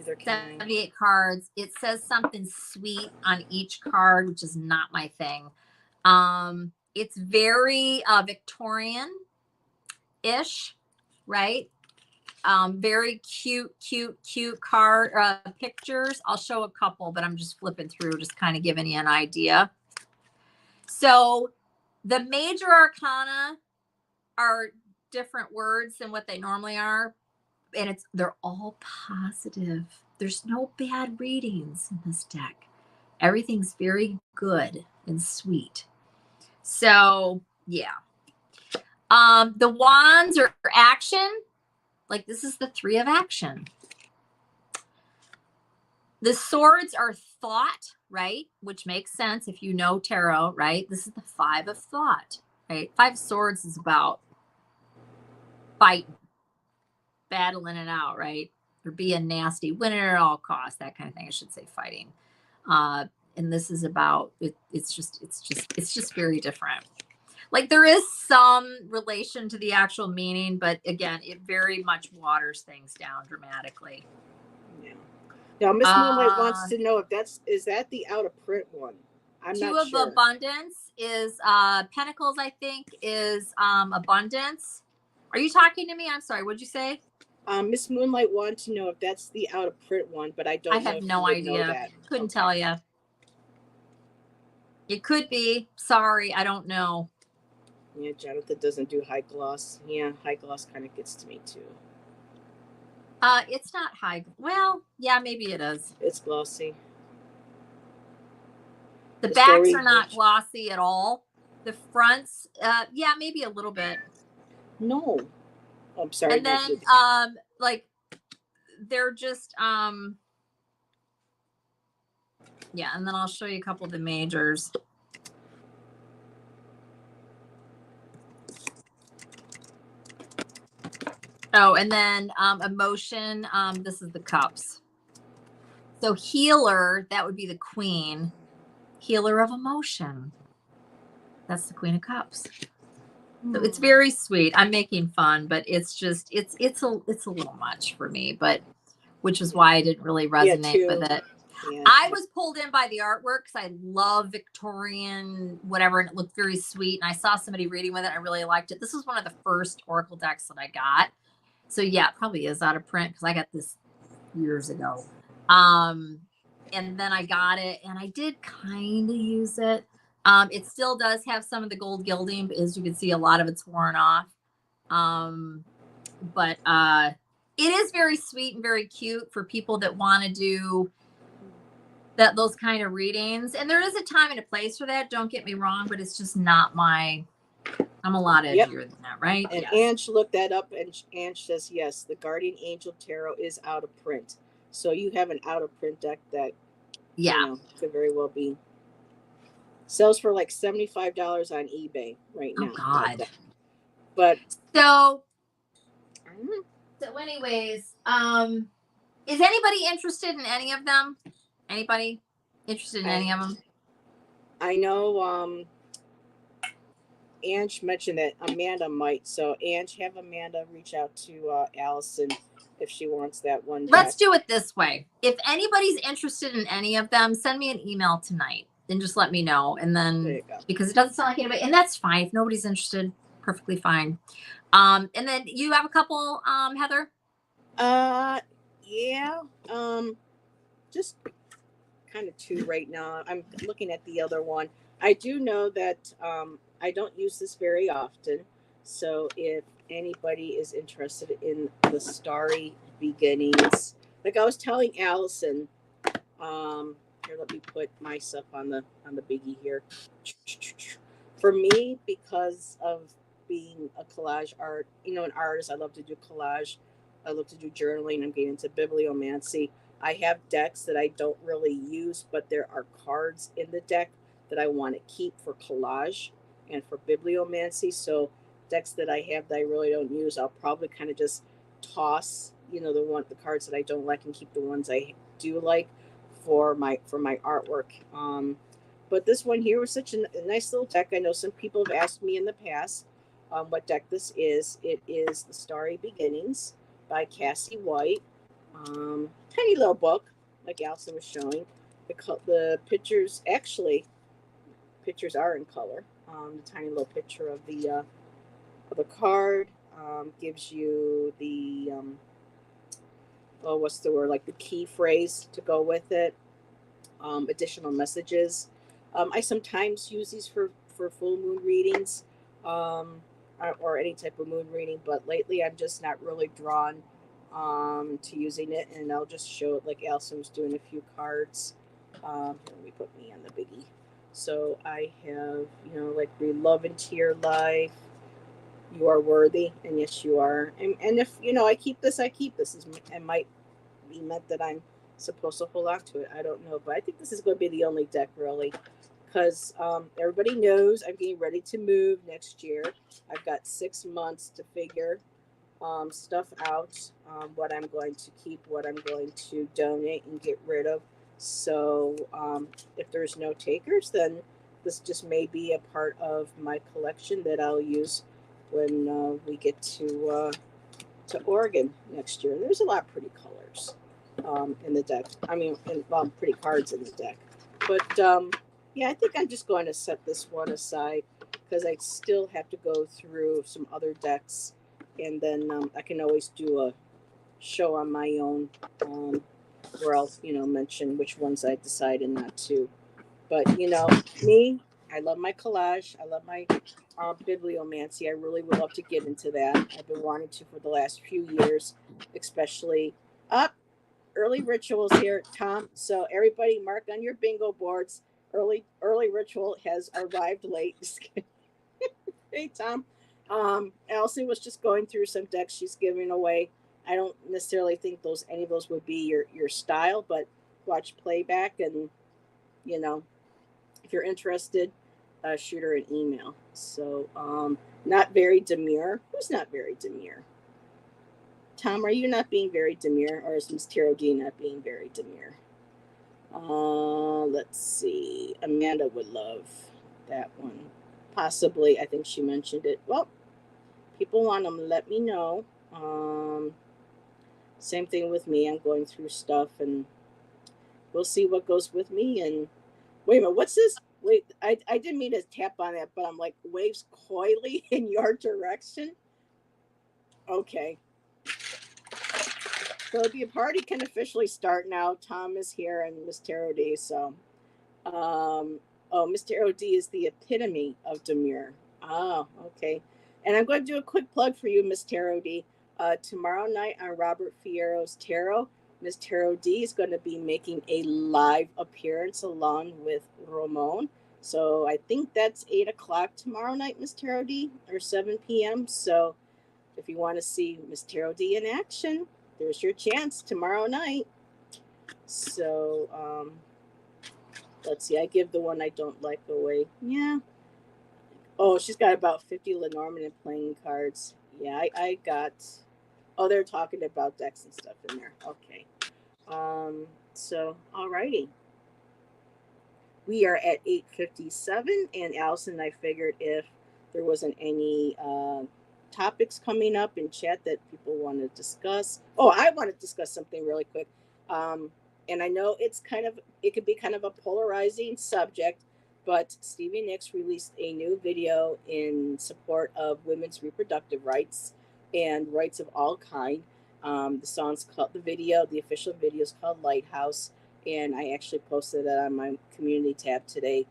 78 cards. It says something sweet on each card, which is not my thing. It's very Victorian-ish, right? Very cute card pictures. I'll show a couple, but I'm just flipping through, just kind of giving you an idea. So The major arcana are different words than what they normally are, and they're all positive. There's no bad readings in this deck. Everything's very good and sweet. So yeah. The wands are action. Like this is the 3 of action. The swords are thought, right? Which makes sense if you know tarot, right? This is the 5 of thought, right? 5 swords is about fighting, battling it out, right? Or being nasty, winning at all costs, that kind of thing. I should say fighting. And this is about it's just very different. Like there is some relation to the actual meaning, but again, it very much waters things down dramatically. Yeah. Now, Miss Moonlight wants to know if is that the out of print one? I'm not sure. 2 of abundance is pentacles, I think, is abundance. Are you talking to me? I'm sorry. What'd you say? Miss Moonlight wanted to know if that's the out of print one, but I don't. I have no idea. Couldn't tell you. It could be. Sorry, I don't know. Yeah, Jonathan doesn't do high gloss. Yeah, high gloss kind of gets to me too. It's not high. Well, yeah, maybe it is. It's glossy. The backs are not glossy at all. The fronts, yeah, maybe a little bit. No. Oh, I'm sorry. And then, like, they're just, yeah, and then I'll show you a couple of the majors. Oh, and then emotion, this is the cups. So healer, that would be the queen. Healer of emotion. That's the Queen of Cups. So it's very sweet. I'm making fun, but it's just it's a little much for me, but which is why I didn't really resonate with it. Yeah. I was pulled in by the artwork because I love Victorian whatever, and it looked very sweet. And I saw somebody reading with it. I really liked it. This was one of the first Oracle decks that I got. So yeah, it probably is out of print because I got this years ago. And then I got it and I did kind of use it. It still does have some of the gold gilding, but as you can see, a lot of it's worn off. But it is very sweet and very cute for people that want to do those kind of readings. And there is a time and a place for that. Don't get me wrong, but it's just not my. I'm a lot edgier than that, right? And yes. Ange looked that up, and Ange says yes, the Guardian Angel Tarot is out of print. So you have an out of print deck that, could very well be. Sells for like $75 on eBay right now. Oh God! But so anyways, is anybody interested in any of them? Anybody interested in any of them? I know. Ange mentioned that Amanda might. So Ange, have Amanda reach out to Allyson if she wants that one. Let's do it this way. If anybody's interested in any of them, send me an email tonight and just let me know. And then because it doesn't sound like anybody, and that's fine. If nobody's interested, perfectly fine. And then you have a couple, Heather? Yeah. Just kind of 2 right now. I'm looking at the other one. I do know that I don't use this very often. So if anybody is interested in the Starry Beginnings, like I was telling Allyson, here, let me put my stuff on the biggie here. For me, because of being a collage art, an artist, I love to do collage. I love to do journaling. I'm getting into bibliomancy. I have decks that I don't really use, but there are cards in the deck that I want to keep for collage and for bibliomancy. So decks that I have that I really don't use, I'll probably kind of just toss, the cards that I don't like and keep the ones I do like for my artwork. But this one here was such a nice little deck. I know some people have asked me in the past what deck this is. It is the Starry Beginnings by Cassie White. Tiny little book, like Allyson was showing. The pictures are in color. The tiny little picture of the card gives you the what's the word, like the key phrase to go with it. Additional messages. I sometimes use these for for full moon readings, or any type of moon reading. But lately, I'm just not really drawn to using it, and I'll just show it like Allyson was doing a few cards. Let me put me on the biggie. So I have, like breathe love into your life. You are worthy, and yes, you are. And if I keep this, I keep this. It might be meant that I'm supposed to hold on to it. I don't know, but I think this is going to be the only deck really, because everybody knows I'm getting ready to move next year. I've got 6 months to figure stuff out, what I'm going to keep, what I'm going to donate and get rid of. So if there's no takers, then this just may be a part of my collection that I'll use when we get to Oregon next year. There's a lot of pretty colors in the deck. I mean, pretty cards in the deck. But yeah, I think I'm just going to set this one aside because I still have to go through some other decks, and then I can always do a show on my own where I'll mention which ones I decided not to. But me, I love my collage. I love my bibliomancy. I really would love to get into that. I've been wanting to for the last few years, especially up early rituals here, Tom. So everybody, mark on your bingo boards. Early ritual has arrived late. Hey, Tom. Allyson was just going through some decks she's giving away. I don't necessarily think any of those would be your style, but watch playback, and if you're interested, shoot her an email. So, not very demure. Who's not very demure? Tom, are you not being very demure, or is Miss Tarot D not being very demure? Let's see. Amanda would love that one. Possibly, I think she mentioned it. Well, people want them, let me know. Same thing with me. I'm going through stuff, and we'll see what goes with me. And wait a minute, what's this? Wait, I didn't mean to tap on that, but I'm like, waves coyly in your direction. Okay. So the party can officially start now. Tom is here and Miss Tarot D. So, Miss Tarot D is the epitome of demure. Oh, okay. And I'm going to do a quick plug for you, Miss Tarot D. Tomorrow night on Robert Fierro's Tarot, Miss Tarot D is going to be making a live appearance along with Ramon. So I think that's 8 o'clock tomorrow night, Miss Tarot D, or 7 p.m. So if you want to see Miss Tarot D in action, there's your chance tomorrow night. So let's see. I give the one I don't like away. Yeah. Oh, she's got about 50 Lenormand playing cards. Yeah, I got... Oh, they're talking about decks and stuff in there. Okay. So, alrighty. We are at 8:57, and Allyson and I figured if there wasn't any topics coming up in chat that people want to discuss. Oh, I want to discuss something really quick. And I know it could be kind of a polarizing subject, but Stevie Nicks released a new video in support of women's reproductive rights and rights of all kind. The official video is called Lighthouse, and I actually posted it on my community tab today.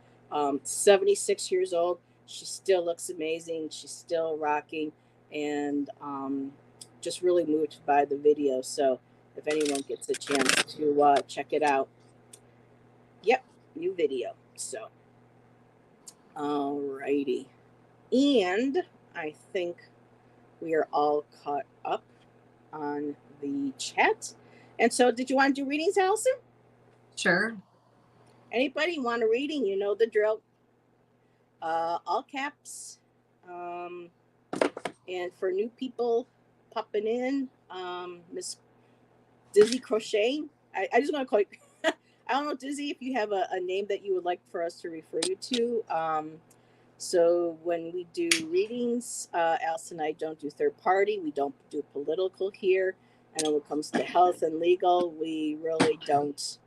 76 years old. She still looks amazing. She's still rocking, and just really moved by the video. So if anyone gets a chance to check it out. Yep, new video. So, alrighty. And I think we are all caught up on the chat. And so, did you want to do readings, Allyson? Sure. Anybody want a reading? You know the drill. All caps. And for new people popping in, Miss Dizzy Crochet. I just want to call you. I don't know, Dizzy, if you have a name that you would like for us to refer you to. So when we do readings, Allyson and I don't do third party. We don't do political here. And when it comes to health and legal, we really don't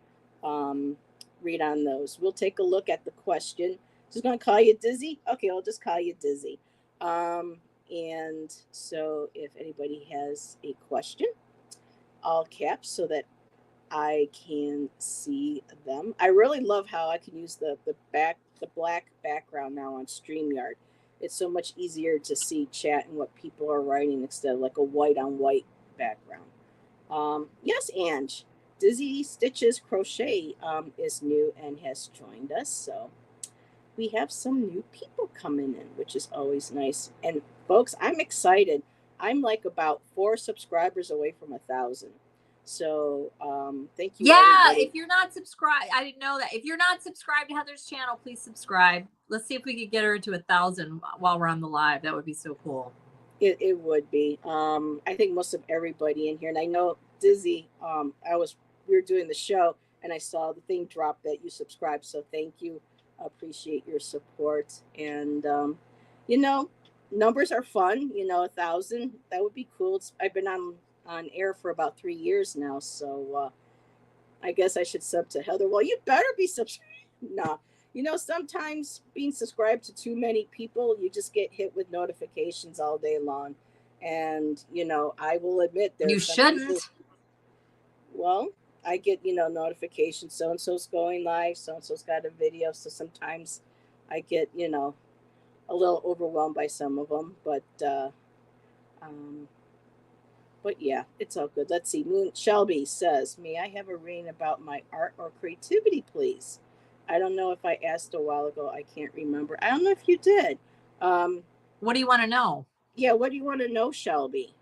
read on those. We'll take a look at the question. Just going to call you Dizzy? Okay, I'll just call you Dizzy. And so if anybody has a question, all caps, so that I can see them. I really love how I can use the black background now on StreamYard. It's so much easier to see chat and what people are writing instead of like a white on white background. Yes, Ange. Dizzy Stitches Crochet is new and has joined us. So we have some new people coming in, which is always nice. And folks, I'm excited. I'm like about 4 subscribers away from 1,000. So thank you, Yeah, everybody. if you're not subscribed, I didn't know that. If you're not subscribed to Heather's channel, please subscribe. Let's see if we could get her to 1,000 while we're on the live. That would be so cool. It would be. I think most of everybody in here, and I know Dizzy. We were doing the show, and I saw the thing drop that you subscribed. So thank you. Appreciate your support. And you know, numbers are fun. 1,000, that would be cool. I've been on air for about 3 years now, so I guess I should sub to Heather. Well, you better be subscribed. No. Sometimes being subscribed to too many people, you just get hit with notifications all day long. And, I will admit You shouldn't. Well, I get, notifications. So and so's going live. So and so's got a video. So sometimes I get, a little overwhelmed by some of them. But yeah, it's all good. Let's see. Shelby says, may I have a reading about my art or creativity, please? I don't know if I asked a while ago. I can't remember. I don't know if you did. What do you want to know? Yeah, what do you want to know, Shelby?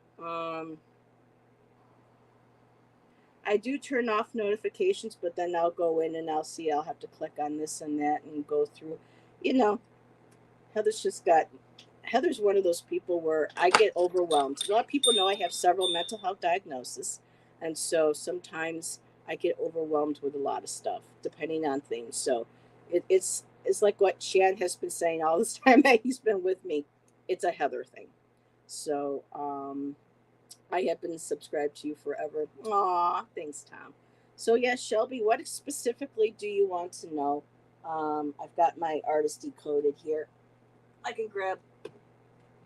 I do turn off notifications, but then I'll go in and I'll have to click on this and that and go through. Heather's one of those people where I get overwhelmed. A lot of people know I have several mental health diagnoses. And so sometimes I get overwhelmed with a lot of stuff, depending on things. So it's like what Shan has been saying all this time that he's been with me. It's a Heather thing. So I have been subscribed to you forever. Aw, thanks, Tom. So yeah, Shelby, what specifically do you want to know? I've got my artist decoded here. I can grab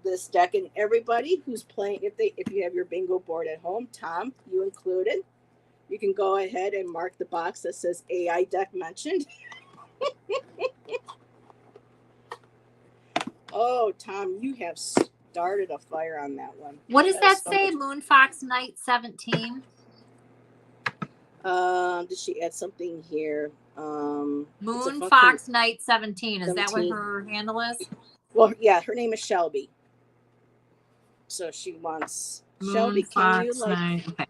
this deck, and everybody who's playing, if you have your bingo board at home, Tom, you included, you can go ahead and mark the box that says AI deck mentioned. Oh, Tom, you have started a fire on that one. What does that say? Moon Fox Night 17. Did she add something here? Moon Fox Night 17. Is 17. That what her handle is? Well, yeah, her name is Shelby. So she wants Moon Shelby. Fox Can you Night. Okay.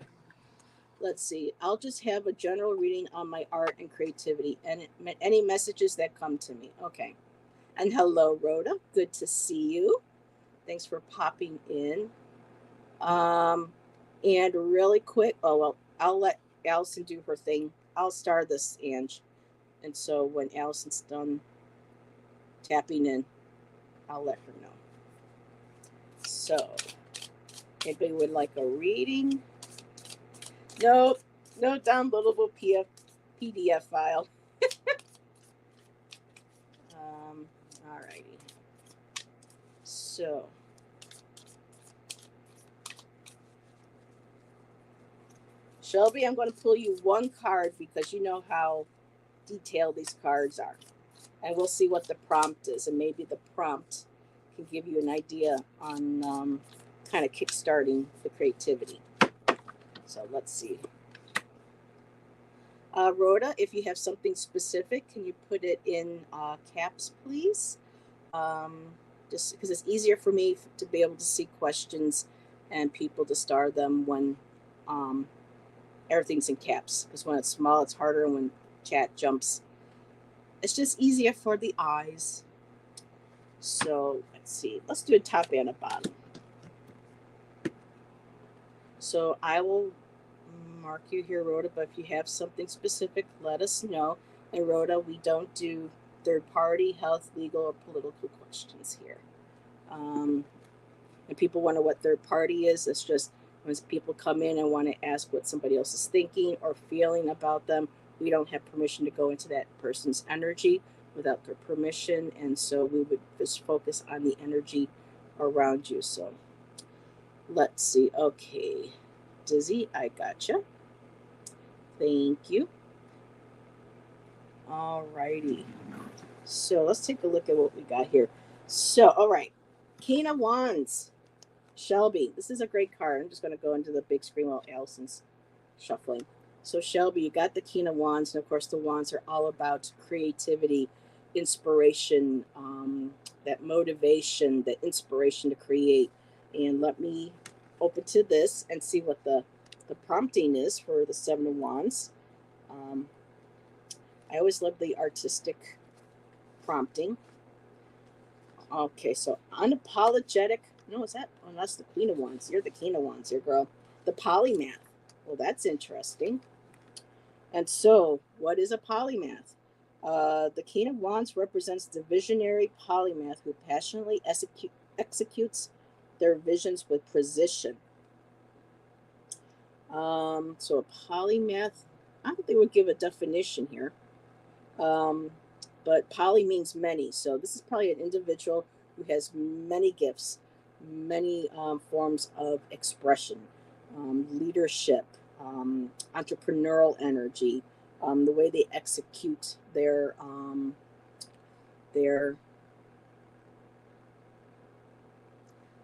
Let's see. I'll just have a general reading on my art and creativity and any messages that come to me. Okay. And hello, Rhoda. Good to see you. Thanks for popping in. And really quick. Oh well, I'll let Allyson do her thing. I'll start this, Ange. And so when Allyson's done tapping in, I'll let her know. So, anybody would like a reading? No downloadable PDF file. Alrighty. So, Shelby, I'm going to pull you one card because you know how detailed these cards are. And we'll see what the prompt is. And maybe the prompt can give you an idea on kind of kickstarting the creativity. So let's see. Rhoda, if you have something specific, can you put it in caps, please? Just because it's easier for me to be able to see questions and people to star them when everything's in caps. Because when it's small, it's harder. And when chat jumps, it's just easier for the eyes. So let's see. Let's do a top and a bottom. So I will mark you here, Rhoda, but if you have something specific, let us know. And Rhoda, we don't do third-party, health, legal, or political questions here. And people wonder what third-party is. It's just when people come in and want to ask what somebody else is thinking or feeling about them, we don't have permission to go into that person's energy without their permission. And so we would just focus on the energy around you. So let's see. Okay. Dizzy, I gotcha. Thank you. All righty. So let's take a look at what we got here. So, all right. King of Wands. Shelby. This is a great card. I'm just going to go into the big screen while Allison's shuffling. So, Shelby, you got the King of Wands. And of course, the Wands are all about creativity, inspiration, that motivation, that inspiration to create. And let me open to this and see what the prompting is for the Seven of Wands. I always love the artistic prompting. Okay, so unapologetic. No, is that? Oh, that's the Queen of Wands. You're the King of Wands here, girl. The polymath. Well, that's interesting. And so, what is a polymath? The King of Wands represents the visionary polymath who passionately executes their visions with precision. So a polymath, I don't think they would give a definition here. But poly means many. So this is probably an individual who has many gifts, many forms of expression, leadership, entrepreneurial energy, the way they execute their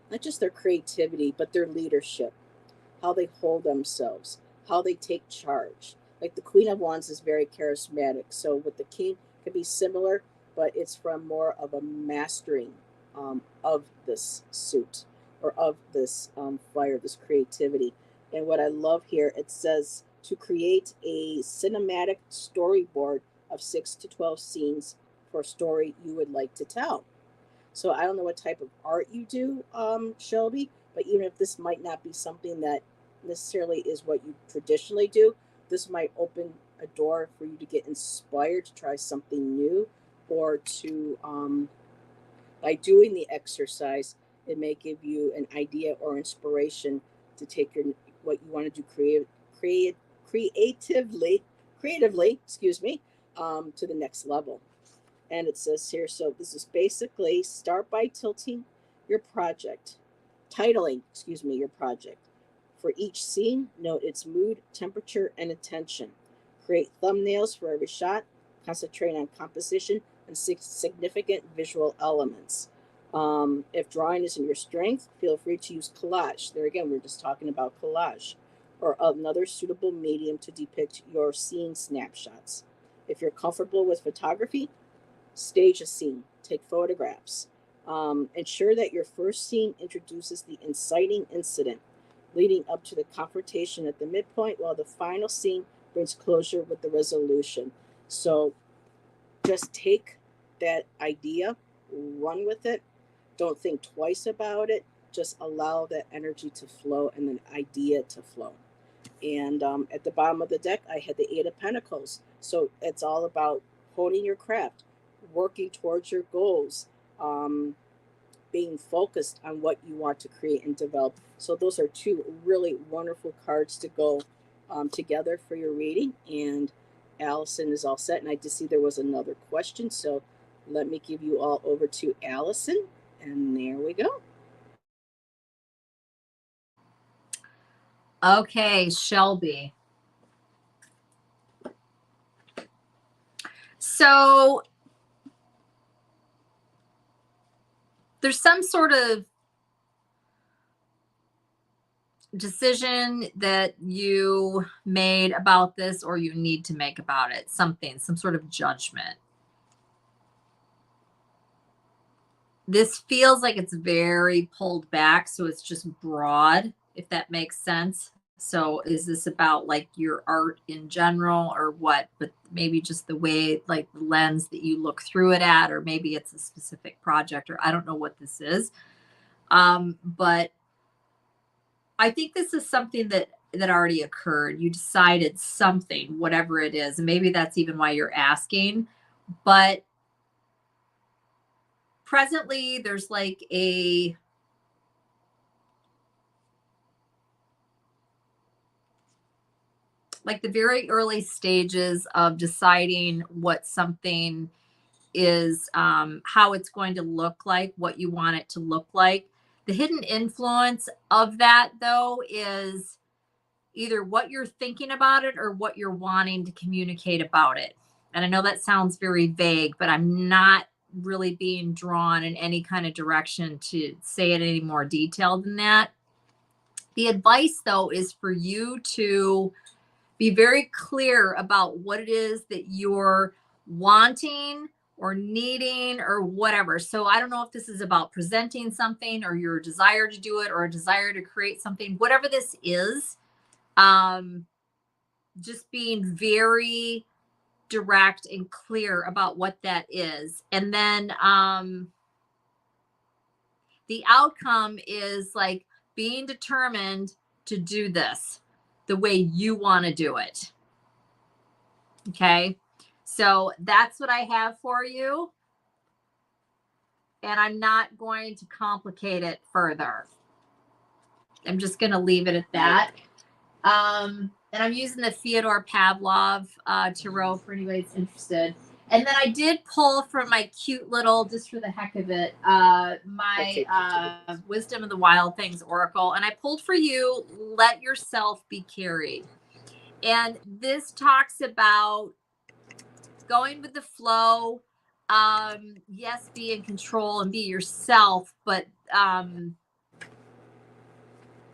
not just their creativity, but their leadership, how they hold themselves, how they take charge. Like the Queen of Wands is very charismatic. So with the King, it could be similar, but it's from more of a mastering of this suit or of this fire, this creativity. And what I love here, it says to create a cinematic storyboard of 6 to 12 scenes for a story you would like to tell. So I don't know what type of art you do, Shelby, but even if this might not be something that necessarily is what you traditionally do, this might open a door for you to get inspired to try something new, or to by doing the exercise, it may give you an idea or inspiration to take your what you want to do creatively, excuse me, to the next level. And it says here, so this is basically start by titling your project. For each scene, note its mood, temperature, and attention. Create thumbnails for every shot. Concentrate on composition and significant visual elements. If drawing isn't your strength, feel free to use collage. There again, we're just talking about collage, or another suitable medium to depict your scene snapshots. If you're comfortable with photography, stage a scene, take photographs. Ensure that your first scene introduces the inciting incident leading up to the confrontation at the midpoint, while the final scene brings closure with the resolution. So just take that idea, run with it. Don't think twice about it. Just allow that energy to flow and the idea to flow. And at the bottom of the deck, I had the Eight of Pentacles. So it's all about honing your craft, working towards your goals, being focused on what you want to create and develop. So those are two really wonderful cards to go together for your reading. And Allison is all set. And I just see there was another question. So let me give you all over to Allison. And there we go. Okay, Shelby. So there's some sort of decision that you made about this, or you need to make about it, some sort of judgment. This feels like it's very pulled back, so it's just broad, if that makes sense. So is this about like your art in general or what? But maybe just the way, like the lens that you look through it at, or maybe it's a specific project, or I don't know what this is. But I think this is something that already occurred. You decided something, whatever it is, and maybe that's even why you're asking. But presently, there's like the very early stages of deciding what something is, how it's going to look like, what you want it to look like. The hidden influence of that, though, is either what you're thinking about it or what you're wanting to communicate about it. And I know that sounds very vague, but I'm not really being drawn in any kind of direction to say it any more detailed than that. The advice, though, is for you to be very clear about what it is that you're wanting or needing or whatever. So I don't know if this is about presenting something or your desire to do it or a desire to create something, whatever this is. Just being very direct and clear about what that is. And then the outcome is like being determined to do this the way you want to do it. Okay. So that's what I have for you. And I'm not going to complicate it further. I'm just going to leave it at that. And I'm using the Fyodor Pavlov tarot for anybody that's interested. And then I did pull from my cute little, just for the heck of it, my Wisdom of the Wild Things Oracle. And I pulled for you, Let Yourself Be Carried. And this talks about going with the flow. Yes, be in control and be yourself, but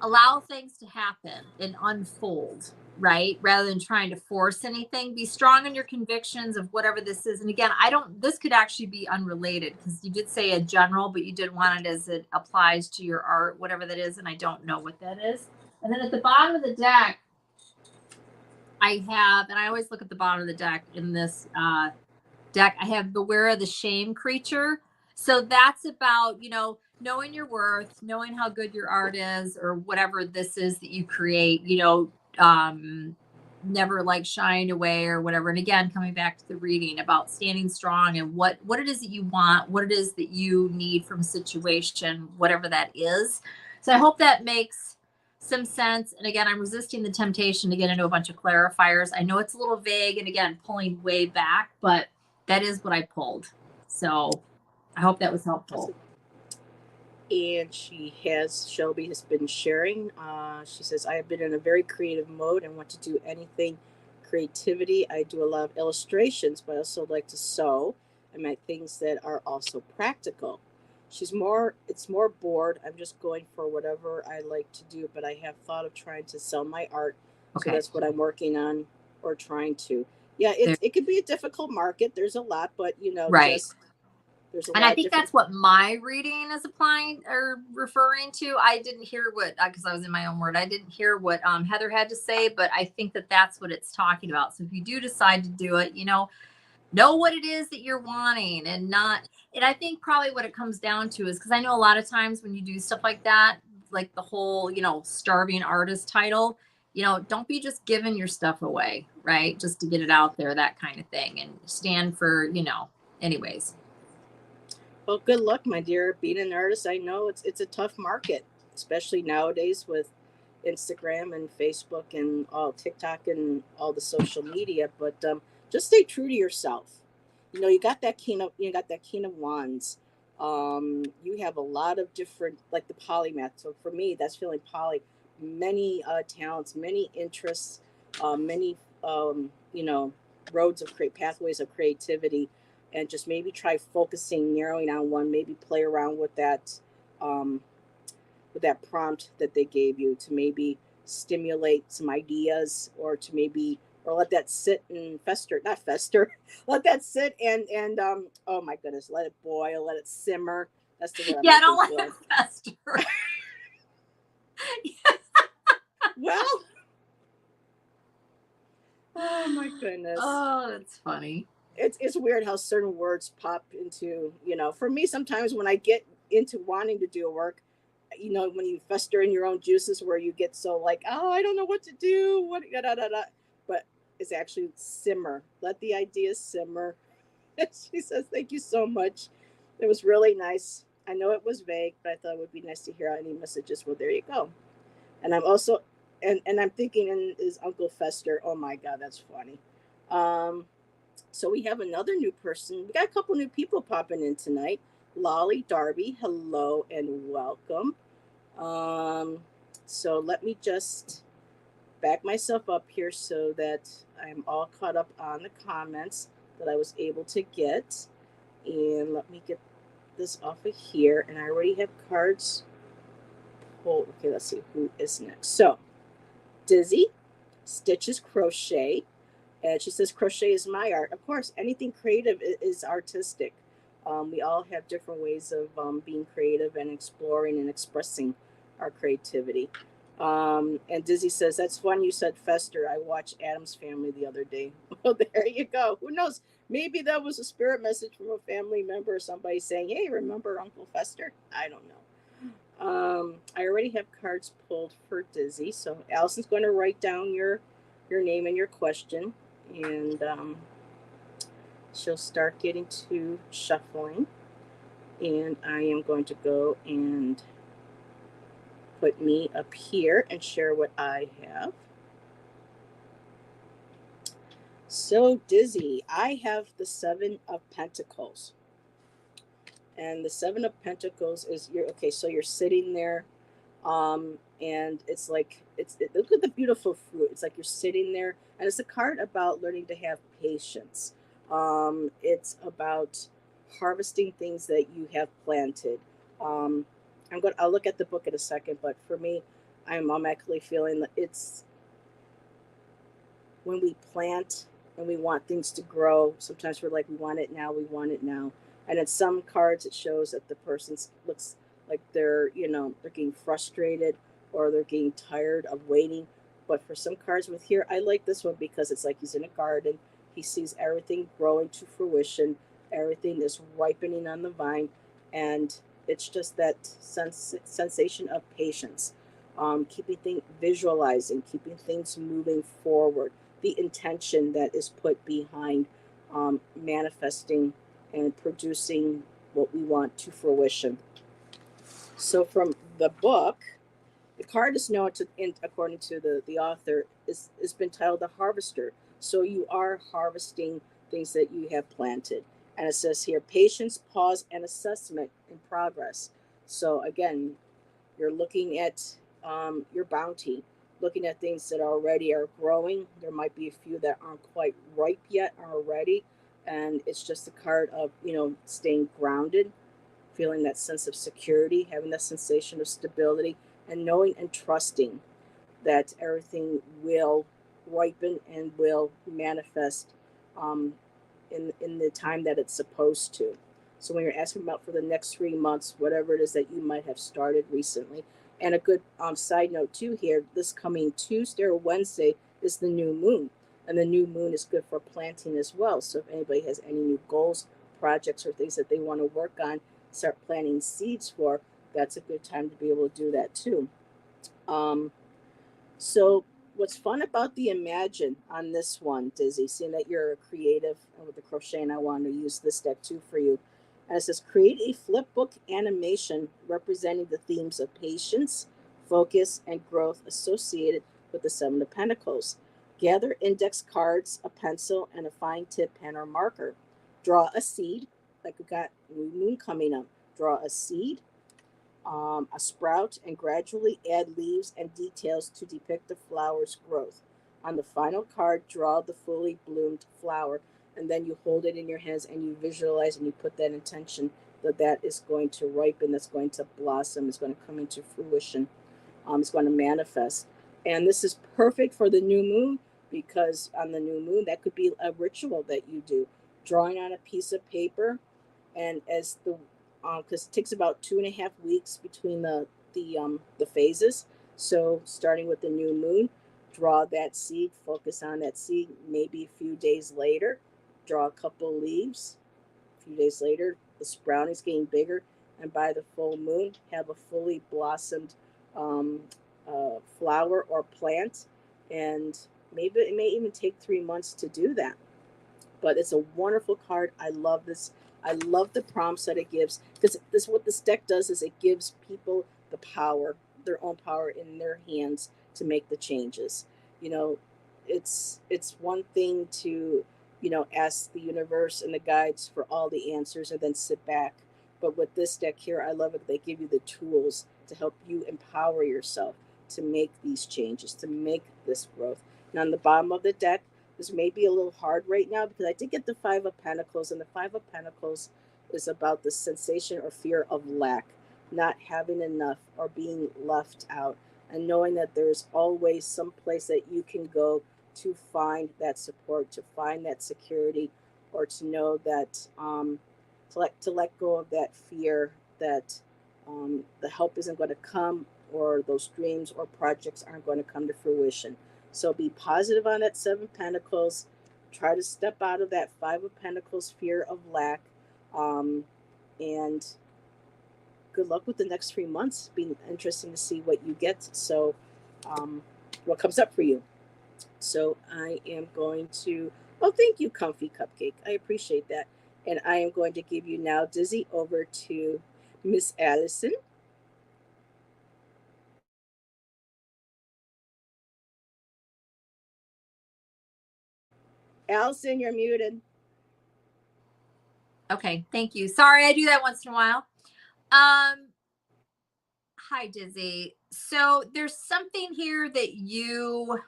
allow things to happen and unfold, right? Rather than trying to force anything. Be strong in your convictions of whatever this is. And again, this could actually be unrelated because you did say a general, but you did want it as it applies to your art, whatever that is. And I don't know what that is. And then at the bottom of the deck, I have, and I always look at the bottom of the deck in this deck, I have Beware of the Shame Creature. So that's about, knowing your worth, knowing how good your art is, or whatever this is that you create, never like shying away or whatever. And again, coming back to the reading about standing strong and what it is that you want, what it is that you need from a situation, whatever that is. So I hope that makes some sense. And again, I'm resisting the temptation to get into a bunch of clarifiers. I know it's a little vague and again, pulling way back, but that is what I pulled. So I hope that was helpful. And Shelby has been sharing. She says, I have been in a very creative mode and want to do anything creativity. I do a lot of illustrations, but I also like to sew and make things that are also practical. It's more bored. I'm just going for whatever I like to do, but I have thought of trying to sell my art. Okay. So that's what I'm working on or trying to. Yeah, it could be a difficult market. There's a lot, but right. There's a and lot I think that's what my reading is applying or referring to. I didn't hear what, because I was in my own word, I didn't hear what Heather had to say, but I think that that's what it's talking about. So if you do decide to do it, know what it is that you're wanting and I think probably what it comes down to is, because I know a lot of times when you do stuff like that, like the whole, starving artist title, don't be just giving your stuff away, right? Just to get it out there, that kind of thing, and stand for, anyways. Well, good luck, my dear. Being an artist, I know it's a tough market, especially nowadays with Instagram and Facebook and all TikTok and all the social media. But just stay true to yourself. You got that king of wands. You have a lot of different, like the polymath. So for me, that's feeling poly. Many talents, many interests, many roads of pathways of creativity. And just maybe try focusing, narrowing on one, maybe play around with that prompt that they gave you to maybe stimulate some ideas or let that sit and not fester, let that sit and oh my goodness, let it boil, let it simmer. That's the word. Yeah, don't let it fester. Well, oh my goodness. Oh, that's funny. It's weird how certain words pop into, for me, sometimes when I get into wanting to do a work, when you fester in your own juices where you get so like, oh, I don't know what to do, but it's actually simmer. Let the ideas simmer. She says, thank you so much. It was really nice. I know it was vague, but I thought it would be nice to hear any messages. Well, there you go. And I'm also, and I'm thinking, is Uncle Fester. Oh my God, that's funny. So we have another new person. We got a couple new people popping in tonight. Lolly, Darby, hello and welcome. So let me just back myself up here so that I'm all caught up on the comments that I was able to get. And let me get this off of here. And I already have cards pulled. Okay, let's see who is next. So, Dizzy stitches crochet. And she says, crochet is my art. Of course, anything creative is artistic. We all have different ways of being creative and exploring and expressing our creativity. And Dizzy says, that's fun you said Fester. I watched Adam's Family the other day. Well, there you go. Who knows? Maybe that was a spirit message from a family member or somebody saying, hey, remember Uncle Fester? I don't know. I already have cards pulled for Dizzy. So Allison's going to write down your name and your question. And she'll start getting to shuffling. And I am going to go and put me up here and share what I have. So, Dizzy, I have the Seven of Pentacles. And the Seven of Pentacles is so you're sitting there, and it's like look at the beautiful fruit. It's like you're sitting there, and it's a card about learning to have patience. It's about harvesting things that you have planted. Um, I'll look at the book in a second, but for me, I'm actually feeling that it's when we plant and we want things to grow. Sometimes we're like, we want it now, we want it now. And in some cards, it shows that the person looks like they're getting frustrated or they're getting tired of waiting. But for some cards with here, I like this one because it's like he's in a garden. He sees everything growing to fruition. Everything is ripening on the vine. And it's just that sensation of patience. Visualizing, keeping things moving forward, the intention that is put behind manifesting and producing what we want to fruition. So from the book, the card is known according to the author, is been titled The Harvester. So you are harvesting things that you have planted. And it says here, patience, pause, and assessment in progress. So again, you're looking at your bounty, looking at things that already are growing. There might be a few that aren't quite ripe yet already. And it's just a card of, staying grounded, feeling that sense of security, having that sensation of stability, and knowing and trusting that everything will ripen and will manifest in the time that it's supposed to. So when you're asking about for the next 3 months, whatever it is that you might have started recently. And a good side note too here, this coming Tuesday or Wednesday is the new moon. And the new moon is good for planting as well. So if anybody has any new goals, projects, or things that they want to work on, start planting seeds for, that's a good time to be able to do that too. So what's fun about the Imagine on this one, Dizzy, seeing that you're a creative with the crochet, and I wanted to use this deck too for you. And it says, create a flip book animation representing the themes of patience, focus, and growth associated with the Seven of Pentacles. Gather index cards, a pencil, and a fine tip pen or marker. Draw a seed, like we got new moon coming up. Draw a seed, a sprout, and gradually add leaves and details to depict the flower's growth. On the final card, draw the fully bloomed flower, and then you hold it in your hands and you visualize and you put that intention that is going to ripen, that's going to blossom, is going to come into fruition, it's going to manifest. And this is perfect for the new moon because on the new moon, that could be a ritual that you do, drawing on a piece of paper, and as the because it takes about 2.5 weeks between the phases. So starting with the new moon, draw that seed, focus on that seed. Maybe a few days later, draw a couple leaves. A few days later, the sprout is getting bigger, and by the full moon, have a fully blossomed flower or plant. And maybe it may even take 3 months to do that. But it's a wonderful card. I love this. I love the prompts that it gives, because this what this deck does is it gives people the power, their own power in their hands to make the changes. You know, it's one thing to, ask the universe and the guides for all the answers and then sit back. But with this deck here, I love it. They give you the tools to help you empower yourself, to make these changes, to make this growth. And on the bottom of the deck, this may be a little hard right now because I did get the Five of Pentacles, and the Five of Pentacles is about the sensation or fear of lack, not having enough or being left out, and knowing that there's always some place that you can go to find that support, to find that security, or to know that to let go of that fear that the help isn't going to come, or those dreams or projects aren't going to come to fruition. So be positive on that Seven of Pentacles. Try to step out of that Five of Pentacles fear of lack. And good luck with the next 3 months. Be interesting to see what you get. So what comes up for you. So I am going to, oh, thank you, Comfy Cupcake. I appreciate that. And I am going to give you now, Dizzy, over to Miss Allyson. Allyson, you're muted. Okay, thank you. Sorry, I do that once in a while. Hi, Dizzy. So there's something here that you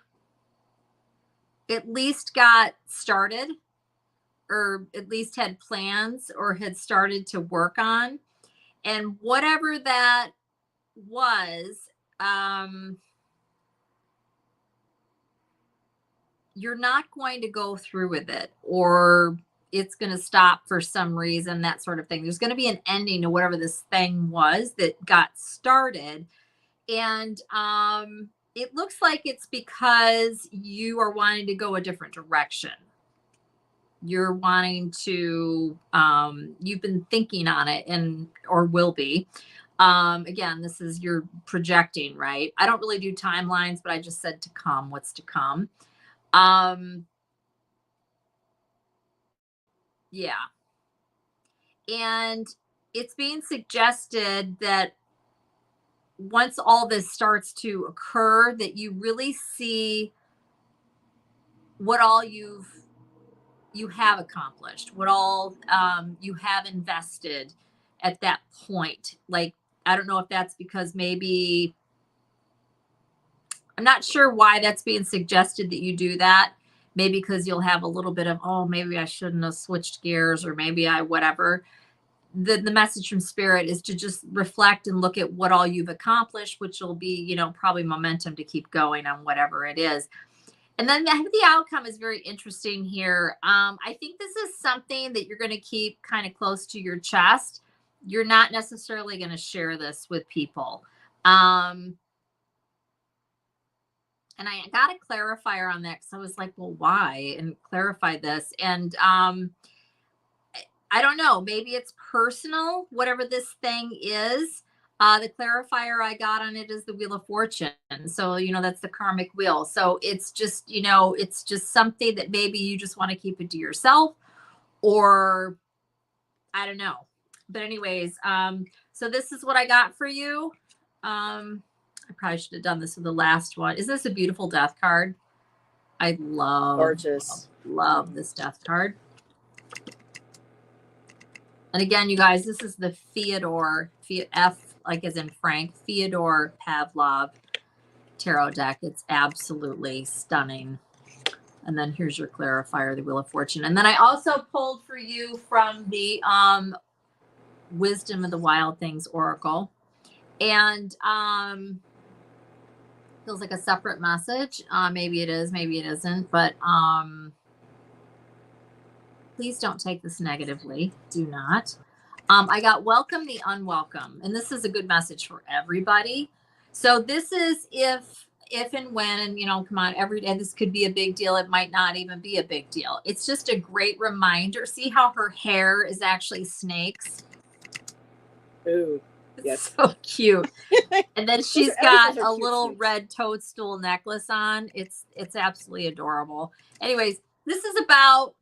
at least got started, or at least had plans, or had started to work on. And whatever that was, you're not going to go through with it, or it's going to stop for some reason, that sort of thing. There's going to be an ending to whatever this thing was that got started. And it looks like it's because you are wanting to go a different direction. You're wanting to, you've been thinking on it, and, or will be. Again, this is, you're projecting, right? I don't really do timelines, but I just said to come, what's to come. Yeah. And it's being suggested that once all this starts to occur, that you really see what all you have accomplished, what all you have invested at that point. Like, I don't know if that's because maybe, I'm not sure why that's being suggested that you do that. Maybe because you'll have a little bit of, oh, maybe I shouldn't have switched gears, or maybe I, whatever. The message from Spirit is to just reflect and look at what all you've accomplished, which will be, you know, probably momentum to keep going on whatever it is. And then the outcome is very interesting here. I think this is something that you're going to keep kind of close to your chest. You're not necessarily going to share this with people. And I got a clarifier on that, because I was like, well, why? And clarify this. And I don't know, maybe it's personal, whatever this thing is. The clarifier I got on it is the Wheel of Fortune. So, you know, that's the karmic wheel. So it's just, you know, it's just something that maybe you just want to keep it to yourself, or I don't know. But anyways, so this is what I got for you. I probably should have done this with the last one. Isn't this a beautiful death card? I love this death card. And again, you guys, this is the Fyodor, F, like as in Frank, Fyodor Pavlov tarot deck. It's absolutely stunning. And then here's your clarifier, the Wheel of Fortune. And then I also pulled for you from the Wisdom of the Wild Things Oracle. And feels like a separate message. Maybe it is, maybe it isn't. But please don't take this negatively. Do not. I got welcome the unwelcome. And this is a good message for everybody. So this is if and when, and, you know, come on, every day, this could be a big deal. It might not even be a big deal. It's just a great reminder. See how her hair is actually snakes? Ooh, yes. So cute. And then she's got a little red toadstool necklace on. It's absolutely adorable. Anyways, this is about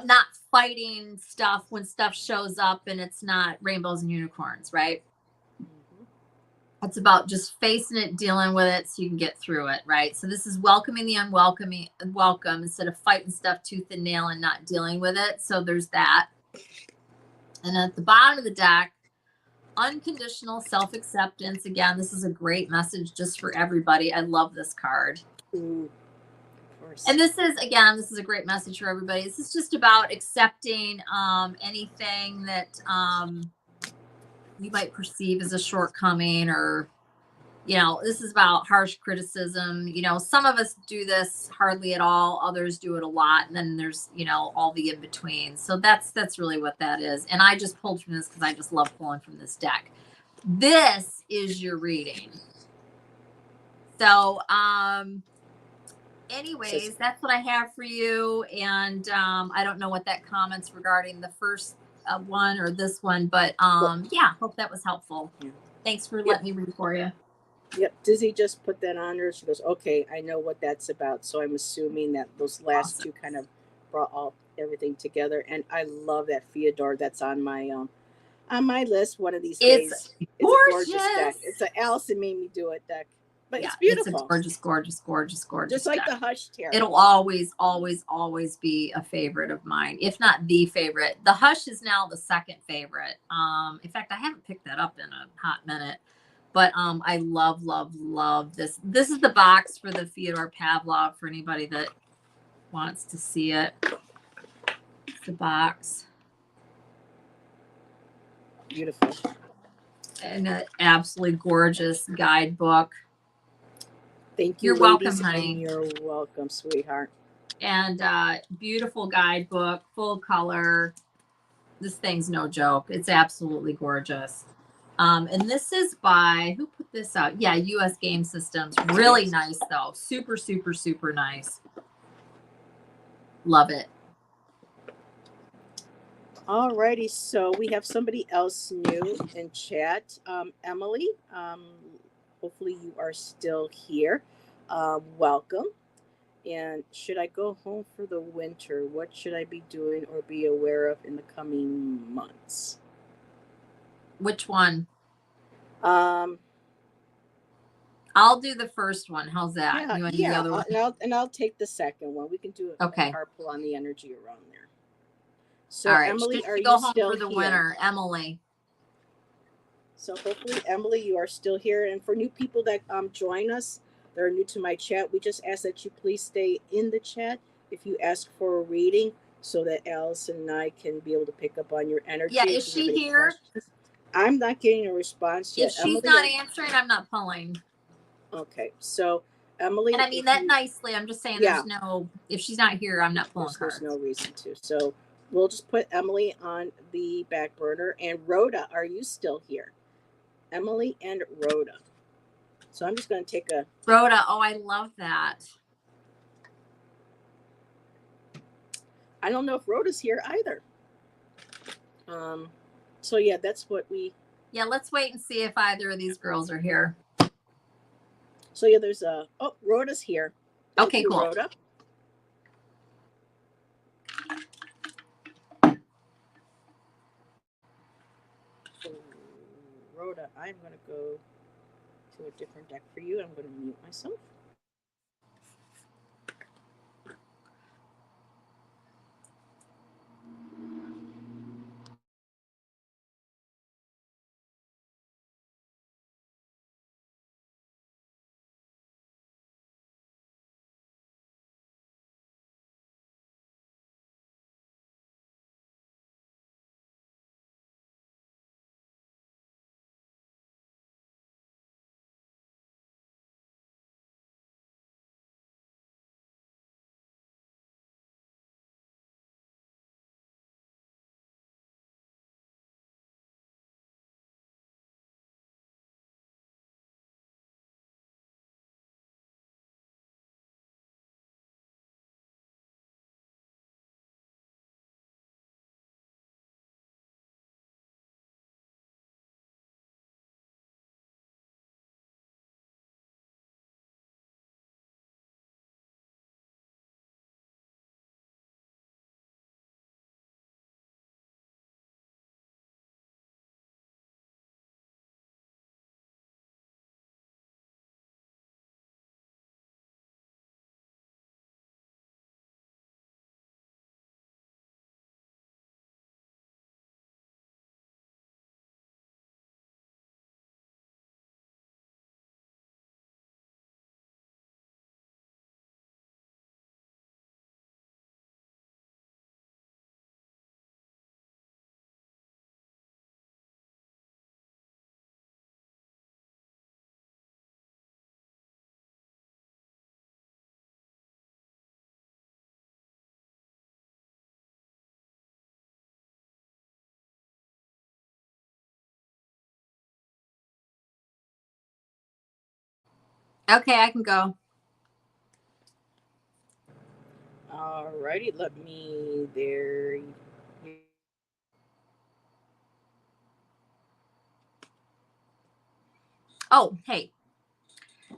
not fighting stuff when stuff shows up and it's not rainbows and unicorns, right? Mm-hmm. It's about just facing it, dealing with it so you can get through it, right? So this is welcoming the unwelcome instead of fighting stuff tooth and nail and not dealing with it. So there's that. And at the bottom of the deck, unconditional self-acceptance. Again, this is a great message just for everybody. I love this card. Ooh, of course. And this is, again, this is a great message for everybody. This is just about accepting anything that you might perceive as a shortcoming, or, you know, this is about harsh criticism. You know, some of us do this hardly at all, others do it a lot, and then there's, you know, all the in between. So that's really what that is. And I just pulled from this because I just love pulling from this deck. This is your reading. So anyways, that's what I have for you. And I don't know what that comments regarding the first one or this one, but yeah, hope that was helpful. Yeah. Thanks for letting me read for you. Yep, Dizzy just put that on her. She goes, okay, I know what that's about. So I'm assuming that those last two kind of brought all everything together. And I love that Fyodor. That's on my list one of these days. It's a gorgeous deck. It's a Allyson made me do it deck. But yeah, it's beautiful. It's a gorgeous, gorgeous, gorgeous, gorgeous. Just like the Hush Tarot. It'll always, always, always be a favorite of mine, if not the favorite. The Hush is now the second favorite. In fact, I haven't picked that up in a hot minute. But I love, love, love this. This is the box for the Fyodor Pavlov for anybody that wants to see it. It's the box. Beautiful. And an absolutely gorgeous guidebook. Thank you. You're welcome, honey. You're welcome, sweetheart. And beautiful guidebook, full color. This thing's no joke. It's absolutely gorgeous. And this is by, who put this out? Yeah, US Game Systems. Really nice, though. Super, super, super nice. Love it. Alrighty, so we have somebody else new in chat. Emily, hopefully you are still here. Welcome. And should I go home for the winter? What should I be doing or be aware of in the coming months? Which one? I'll do the first one. How's that? Yeah, you want the other one? I'll take the second one. We can do a card pull on the energy around there. So, all right, Emily, are you go home still for the here? winter, Emily? So hopefully, Emily, you are still here. And for new people that join us, that are new to my chat, we just ask that you please stay in the chat if you ask for a reading, so that Allyson and I can be able to pick up on your energy. Yeah, is she here? I'm not getting a response yet. If she's not answering, I'm not pulling. Okay, so Emily, and I mean that nicely. I'm just saying, there's no. If she's not here, I'm not pulling cards. There's no reason to. So we'll just put Emily on the back burner. And Rhoda, are you still here? Emily and Rhoda. So I'm just going to take a... Rhoda, oh, I love that. I don't know if Rhoda's here either. So yeah, that's what we... Yeah, let's wait and see if either of these girls are here. So yeah, there's a... Oh, Rhoda's here. Thank you, cool. Rhoda. Rhoda, I'm going to go to a different deck for you. I'm going to mute myself. Okay, I can go. Alrighty, let me there. Oh, hey.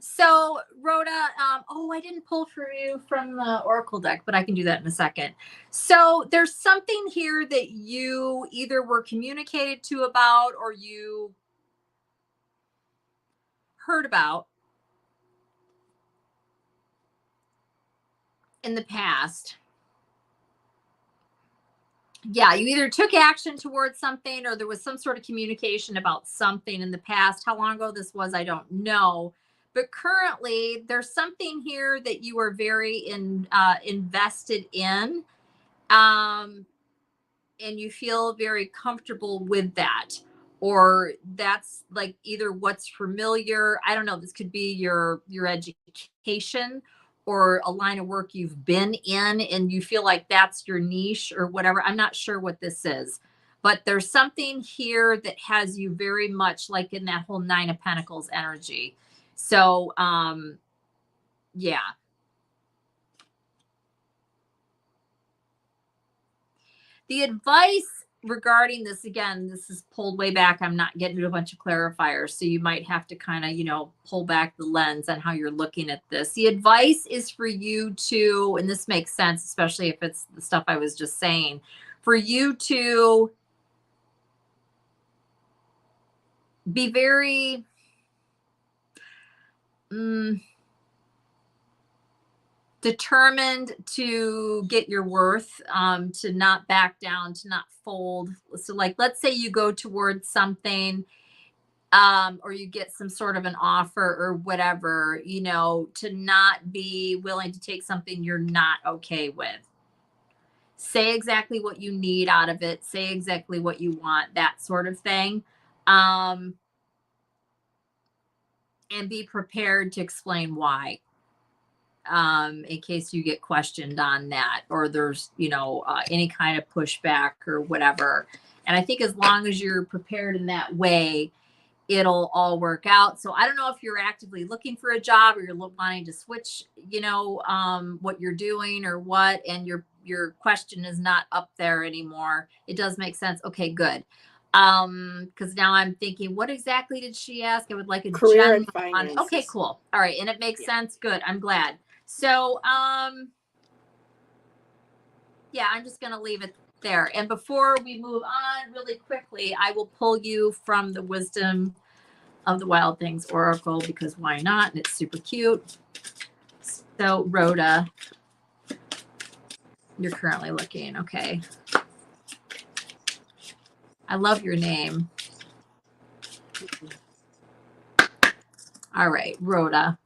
So, Rhoda, I didn't pull for you from the Oracle deck, but I can do that in a second. So, there's something here that you either were communicated to about or you heard about in the past. Yeah, you either took action towards something or there was some sort of communication about something in the past. How long ago this was, I don't know. But currently, there's something here that you are very invested in. Um, and you feel very comfortable with that, or that's like either what's familiar, I don't know, this could be your education or a line of work you've been in and you feel like that's your niche or whatever. I'm not sure what this is, but there's something here that has you very much like in that whole 9 of Pentacles energy. So yeah. The advice regarding this, again, this is pulled way back. I'm not getting to a bunch of clarifiers. So you might have to kind of, pull back the lens on how you're looking at this. The advice is for you to, and this makes sense, especially if it's the stuff I was just saying, for you to be very determined to get your worth, to not back down, to not fold. So like, let's say you go towards something, or you get some sort of an offer or whatever, to not be willing to take something you're not okay with. Say exactly what you need out of it. Say exactly what you want, that sort of thing. And be prepared to explain why, in case you get questioned on that or there's, any kind of pushback or whatever. And I think as long as you're prepared in that way, it'll all work out. So I don't know if you're actively looking for a job or you're wanting to switch, what you're doing or what, and your question is not up there anymore. It does make sense. Okay, good. Because now I'm thinking, what exactly did she ask? I would like a Career and finances. Okay, cool. All right, and it makes sense. Good. I'm glad. So yeah, I'm just gonna leave it there. And before we move on really quickly, I will pull you from the Wisdom of the Wild Things Oracle, because why not? And it's super cute. So Rhoda, you're currently looking. Okay. I love your name. All right, Rhoda.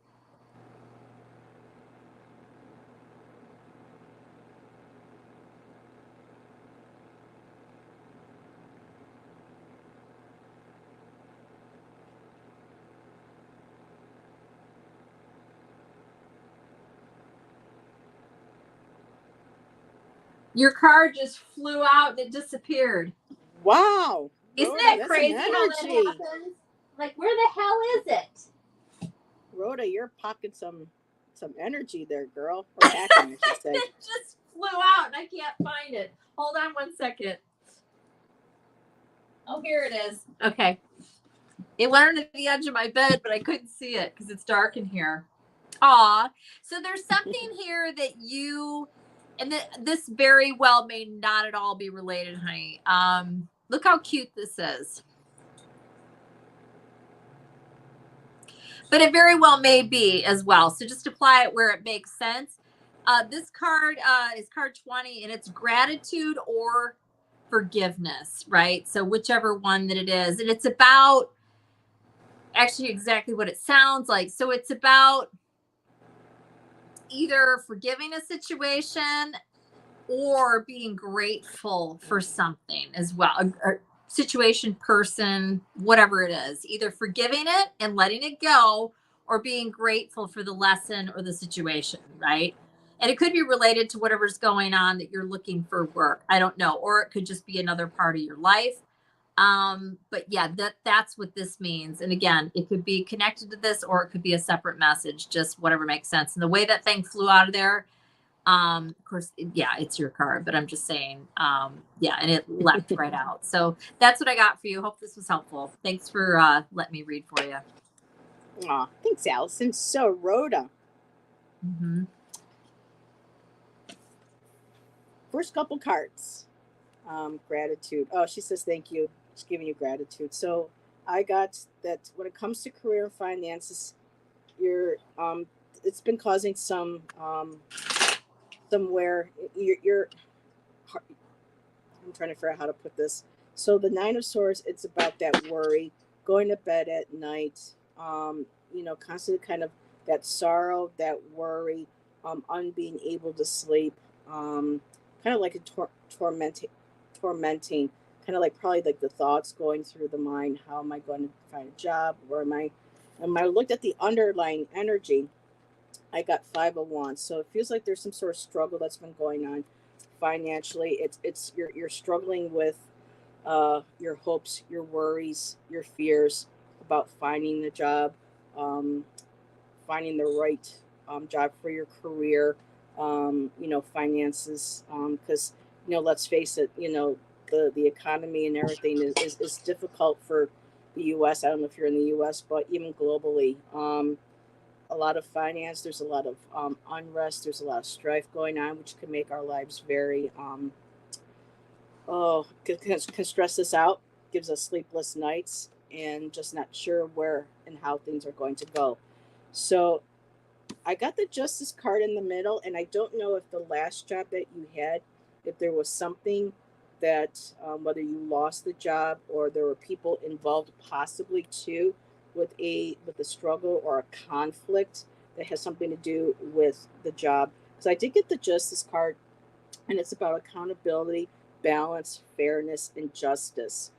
Your card just flew out and it disappeared. Wow. Isn't Rhoda, that crazy how that happens? Like, where the hell is it? Rhoda, you're pocketing some energy there, girl. Or packing, I should say. It just flew out and I can't find it. Hold on one second. Oh, here it is. Okay. It went under the edge of my bed, but I couldn't see it because it's dark in here. Aw. So there's something here that you, and this very well may not at all be related, honey. Look how cute this is. But it very well may be as well. So just apply it where it makes sense. This card is card 20, and it's gratitude or forgiveness, right? So whichever one that it is. And it's about actually exactly what it sounds like. So it's about either forgiving a situation or being grateful for something as well. A situation, person, whatever it is, either forgiving it and letting it go or being grateful for the lesson or the situation, right? And it could be related to whatever's going on that you're looking for work. I don't know. Or it could just be another part of your life. But yeah, that's what this means. And again, it could be connected to this or it could be a separate message, just whatever makes sense. And the way that thing flew out of there, of course, yeah, it's your card, but I'm just saying, yeah, and it left right out. So that's what I got for you. Hope this was helpful. Thanks for letting me read for you. Aw, thanks, Allyson. So, Rhoda, Mm-hmm. first couple cards. Gratitude. Oh, she says thank you. She's giving you gratitude. So I got that when it comes to career and finances, you're it's been causing some somewhere you're I'm trying to figure out how to put this. So the Nine of Swords, it's about that worry, going to bed at night, constantly kind of that sorrow, that worry, unbeing able to sleep, kind of like a tormenting, kind of like probably like the thoughts going through the mind. How am I going to find a job? Where am I? And when I looked at the underlying energy, I got Five of Wands. So it feels like there's some sort of struggle that's been going on financially. It's you're struggling with your hopes, your worries, your fears about finding the job, um, finding the right job for your career, finances. Because let's face it, the economy and everything is difficult for the U.S. I don't know if you're in the U.S., but even globally. A lot of finance. There's a lot of unrest. There's a lot of strife going on, which can make our lives very can stress us out, gives us sleepless nights, and just not sure where and how things are going to go. So I got the Justice card in the middle, and I don't know if the last job that you had, if there was something that whether you lost the job or there were people involved, possibly too, with a struggle or a conflict that has something to do with the job. Because I did get the Justice card, and it's about accountability, balance, fairness, and justice.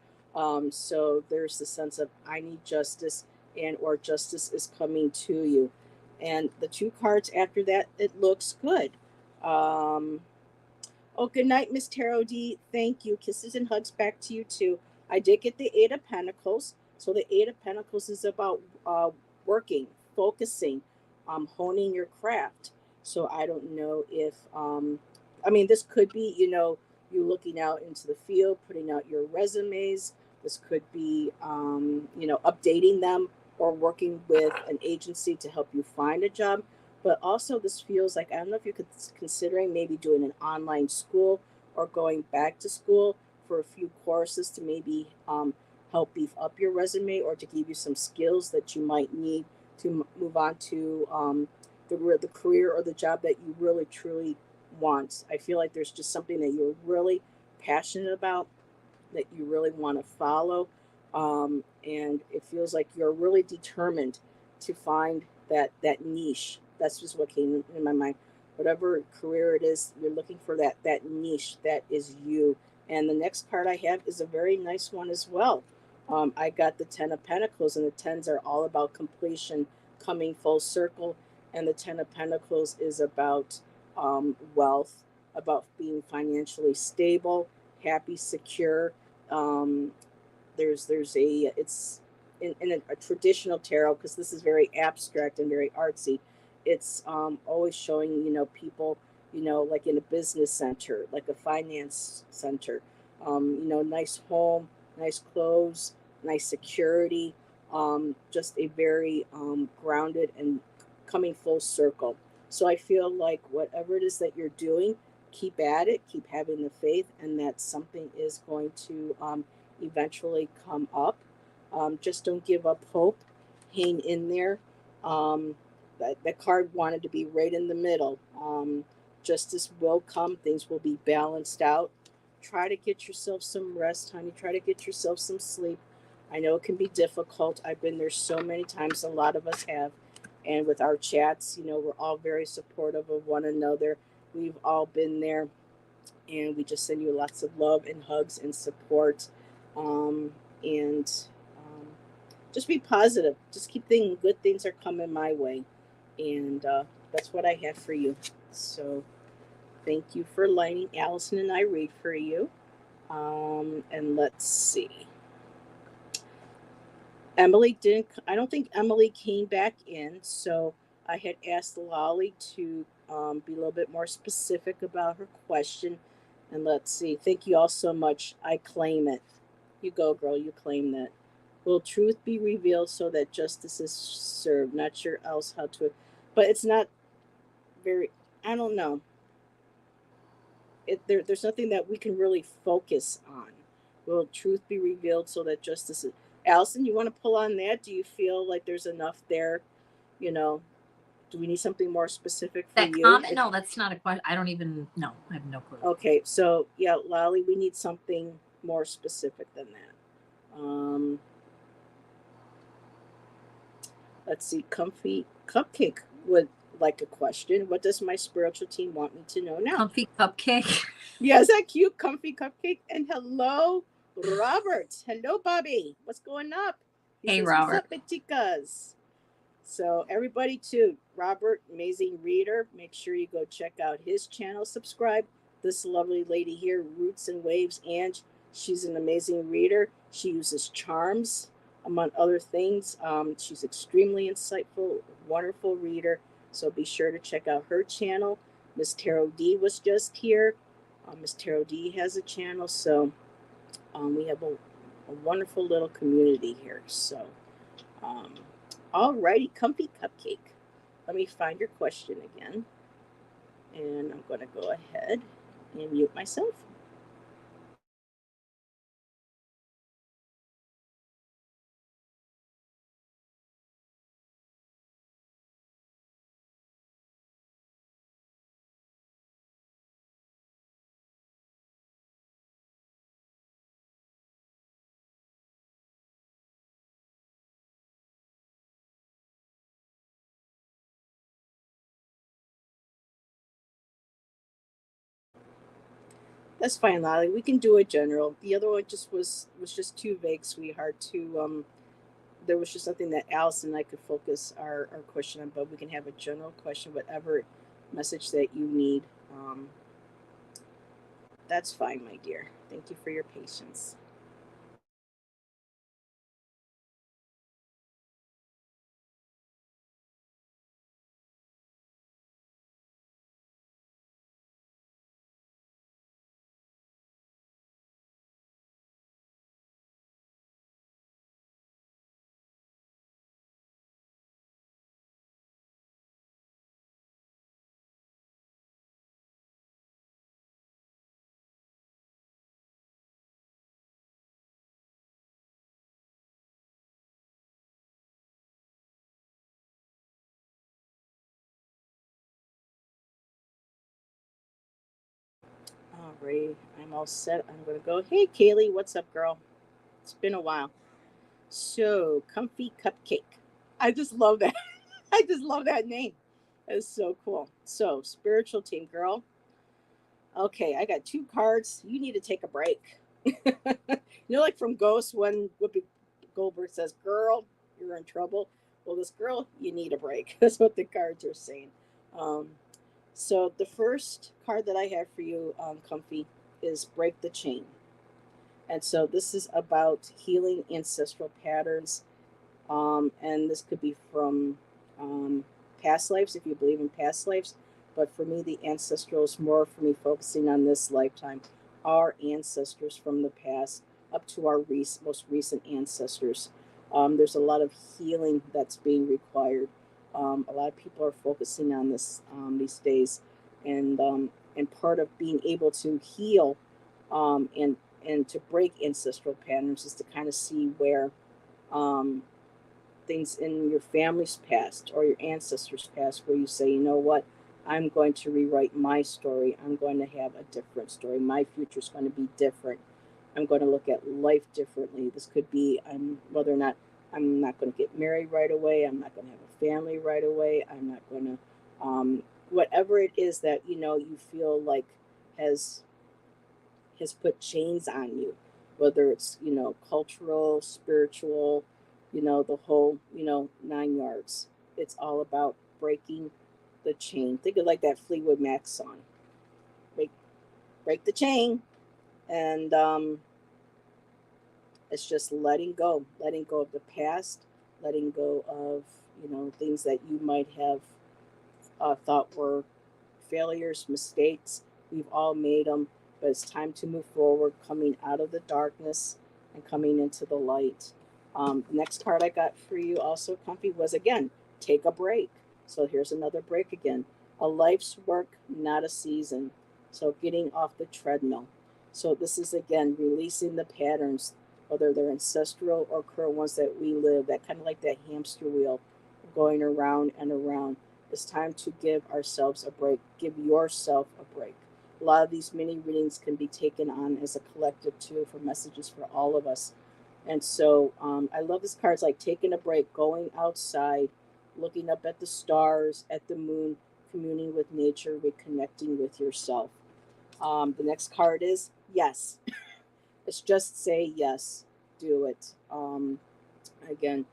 So there's the sense of I need justice, and or justice is coming to you. And the two cards after that, it looks good. Um, oh, good night, Miss Tarot D. Thank you. Kisses and hugs back to you too. I did get the Eight of Pentacles. So the Eight of Pentacles is about working, focusing, honing your craft. So I don't know if this could be, you looking out into the field, putting out your resumes. This could be, updating them or working with an agency to help you find a job. But also, this feels like I don't know if you're considering maybe doing an online school or going back to school for a few courses to maybe help beef up your resume or to give you some skills that you might need to move on to the career or the job that you really truly want. I feel like there's just something that you're really passionate about, that you really want to follow. And it feels like you're really determined to find that niche. That's just what came in my mind. Whatever career it is, you're looking for that niche that is you. And the next card I have is a very nice one as well. I got the Ten of Pentacles, and the tens are all about completion, coming full circle. And the Ten of Pentacles is about wealth, about being financially stable, happy, secure. Um, there's a it's in a traditional tarot, because this is very abstract and very artsy. It's always showing people like in a business center, like a finance center, nice home, nice clothes, nice security, just a very grounded and coming full circle. So I feel like whatever it is that you're doing, keep at it, keep having the faith, and that something is going to eventually come up. Just don't give up hope. Hang in there. That card wanted to be right in the middle. Justice will come. Things will be balanced out. Try to get yourself some rest, honey. Try to get yourself some sleep. I know it can be difficult. I've been there so many times. A lot of us have. And with our chats, we're all very supportive of one another. We've all been there. And we just send you lots of love and hugs and support. And just be positive. Just keep thinking good things are coming my way. And that's what I have for you. So thank you for letting Allyson and I read for you. And let's see. Emily didn't. I don't think Emily came back in, so I had asked Lolly to be a little bit more specific about her question. And let's see. Thank you all so much. I claim it. You go, girl. You claim that. Will truth be revealed so that justice is served? Not sure else how to, but it's not very. I don't know. There's nothing that we can really focus on. Will truth be revealed so that justice is? Allison, you want to pull on that? Do you feel like there's enough there? You know, do we need something more specific for That you? comment? No, that's not a question. I don't even know. I have no clue. Okay, so yeah, Lolly, we need something more specific than that. Let's see, Comfy Cupcake would like a question. What does my spiritual team want me to know now? Comfy Cupcake. Yeah, is that cute? Comfy Cupcake. And hello, Robert. Hello, Bobby. What's going up? Hey, Robert. What's up, chicas? So everybody too, Robert, amazing reader. Make sure you go check out his channel. Subscribe. This lovely lady here, Roots and Waves, Ange. She's an amazing reader. She uses charms, among other things. She's extremely insightful, wonderful reader. So be sure to check out her channel. Miss Tarot D was just here. Miss Tarot D has a channel. So we have a wonderful little community here. So, alrighty, Comfy Cupcake. Let me find your question again. And I'm going to go ahead and mute myself. That's fine, Lolly. We can do a general. The other one just was just too vague, sweetheart. There was just something that Allyson and I could focus our question on, but we can have a general question, whatever message that you need. That's fine, my dear. Thank you for your patience. All right, I'm all set. I'm going to go. Hey, Kaylee, what's up, girl? It's been a while. So, Comfy Cupcake. I just love that. I just love that name. It's so cool. So, spiritual team, girl. Okay, I got two cards. You need to take a break. Like from Ghost when Whoopi Goldberg says, "Girl, you're in trouble." Well, this girl, you need a break. That's what the cards are saying. Um, so the first card that I have for you, Comfy, is Break the Chain. And so this is about healing ancestral patterns. And this could be from past lives, if you believe in past lives. But for me, the ancestral is more for me focusing on this lifetime. Our ancestors from the past up to our most recent ancestors. There's a lot of healing that's being required. A lot of people are focusing on this these days. And part of being able to heal and to break ancestral patterns is to kind of see where um, things in your family's past or your ancestors' past where you say, you know what, I'm going to rewrite my story. I'm going to have a different story. My future is going to be different. I'm going to look at life differently. This could be whether or not I'm not going to get married right away. I'm not going to have a family right away. I'm not going to, whatever it is that, you feel like has put chains on you, whether it's, cultural, spiritual, the whole, 9 yards. It's all about breaking the chain. Think of like that Fleetwood Mac song. Break the chain. And It's just letting go of the past, letting go of, things that you might have thought were failures, mistakes. We've all made them, but it's time to move forward, coming out of the darkness and coming into the light. The next card I got for you, also comfy, was again, take a break. So here's another break again. A life's work, not a season. So getting off the treadmill. So this is again releasing the patterns, whether they're ancestral or current ones that we live, that kind of like that hamster wheel going around and around. It's time to give ourselves a break. Give yourself a break. A lot of these mini readings can be taken on as a collective too, for messages for all of us. And so I love this card. It's like taking a break, going outside, looking up at the stars, at the moon, communing with nature, reconnecting with yourself. The next card is yes. It's just say yes. Do it. Again,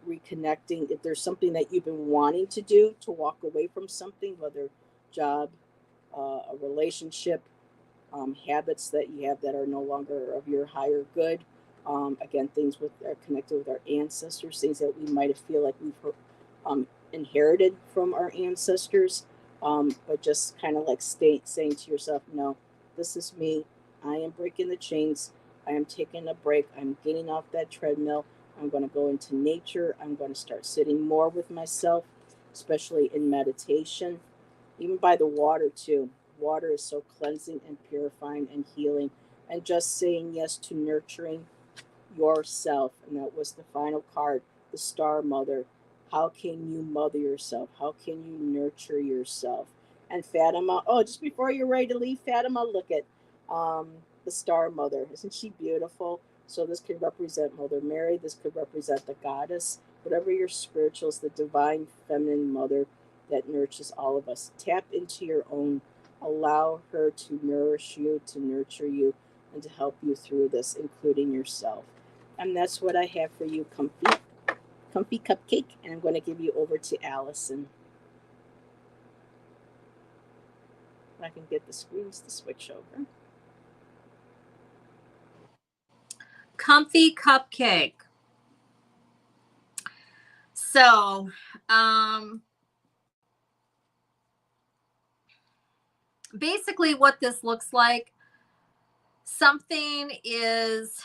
reconnecting. If there's something that you've been wanting to do, to walk away from something, whether job, a relationship, habits that you have that are no longer of your higher good. Again, things with are connected with our ancestors, things that we might feel like we've inherited from our ancestors, but just kind of like saying to yourself, no, this is me. I am breaking the chains. I am taking a break. I'm getting off that treadmill. I'm going to go into nature. I'm going to start sitting more with myself, especially in meditation, even by the water too. Water is so cleansing and purifying and healing. And just saying yes to nurturing yourself. And that was the final card, the Star Mother. How can you mother yourself? How can you nurture yourself? And Fatima, oh, just before you're ready to leave, Fatima, look at the Star Mother. Isn't she beautiful? So this could represent Mother Mary. This could represent the goddess, whatever your spirituals, the divine feminine mother that nurtures all of us. Tap into your own. Allow her to nourish you, to nurture you, and to help you through this, including yourself. And that's what I have for you, Comfy Cupcake. And I'm going to give you over to Allyson. If I can get the screens to switch over. Comfy Cupcake. So, basically what this looks like, something is,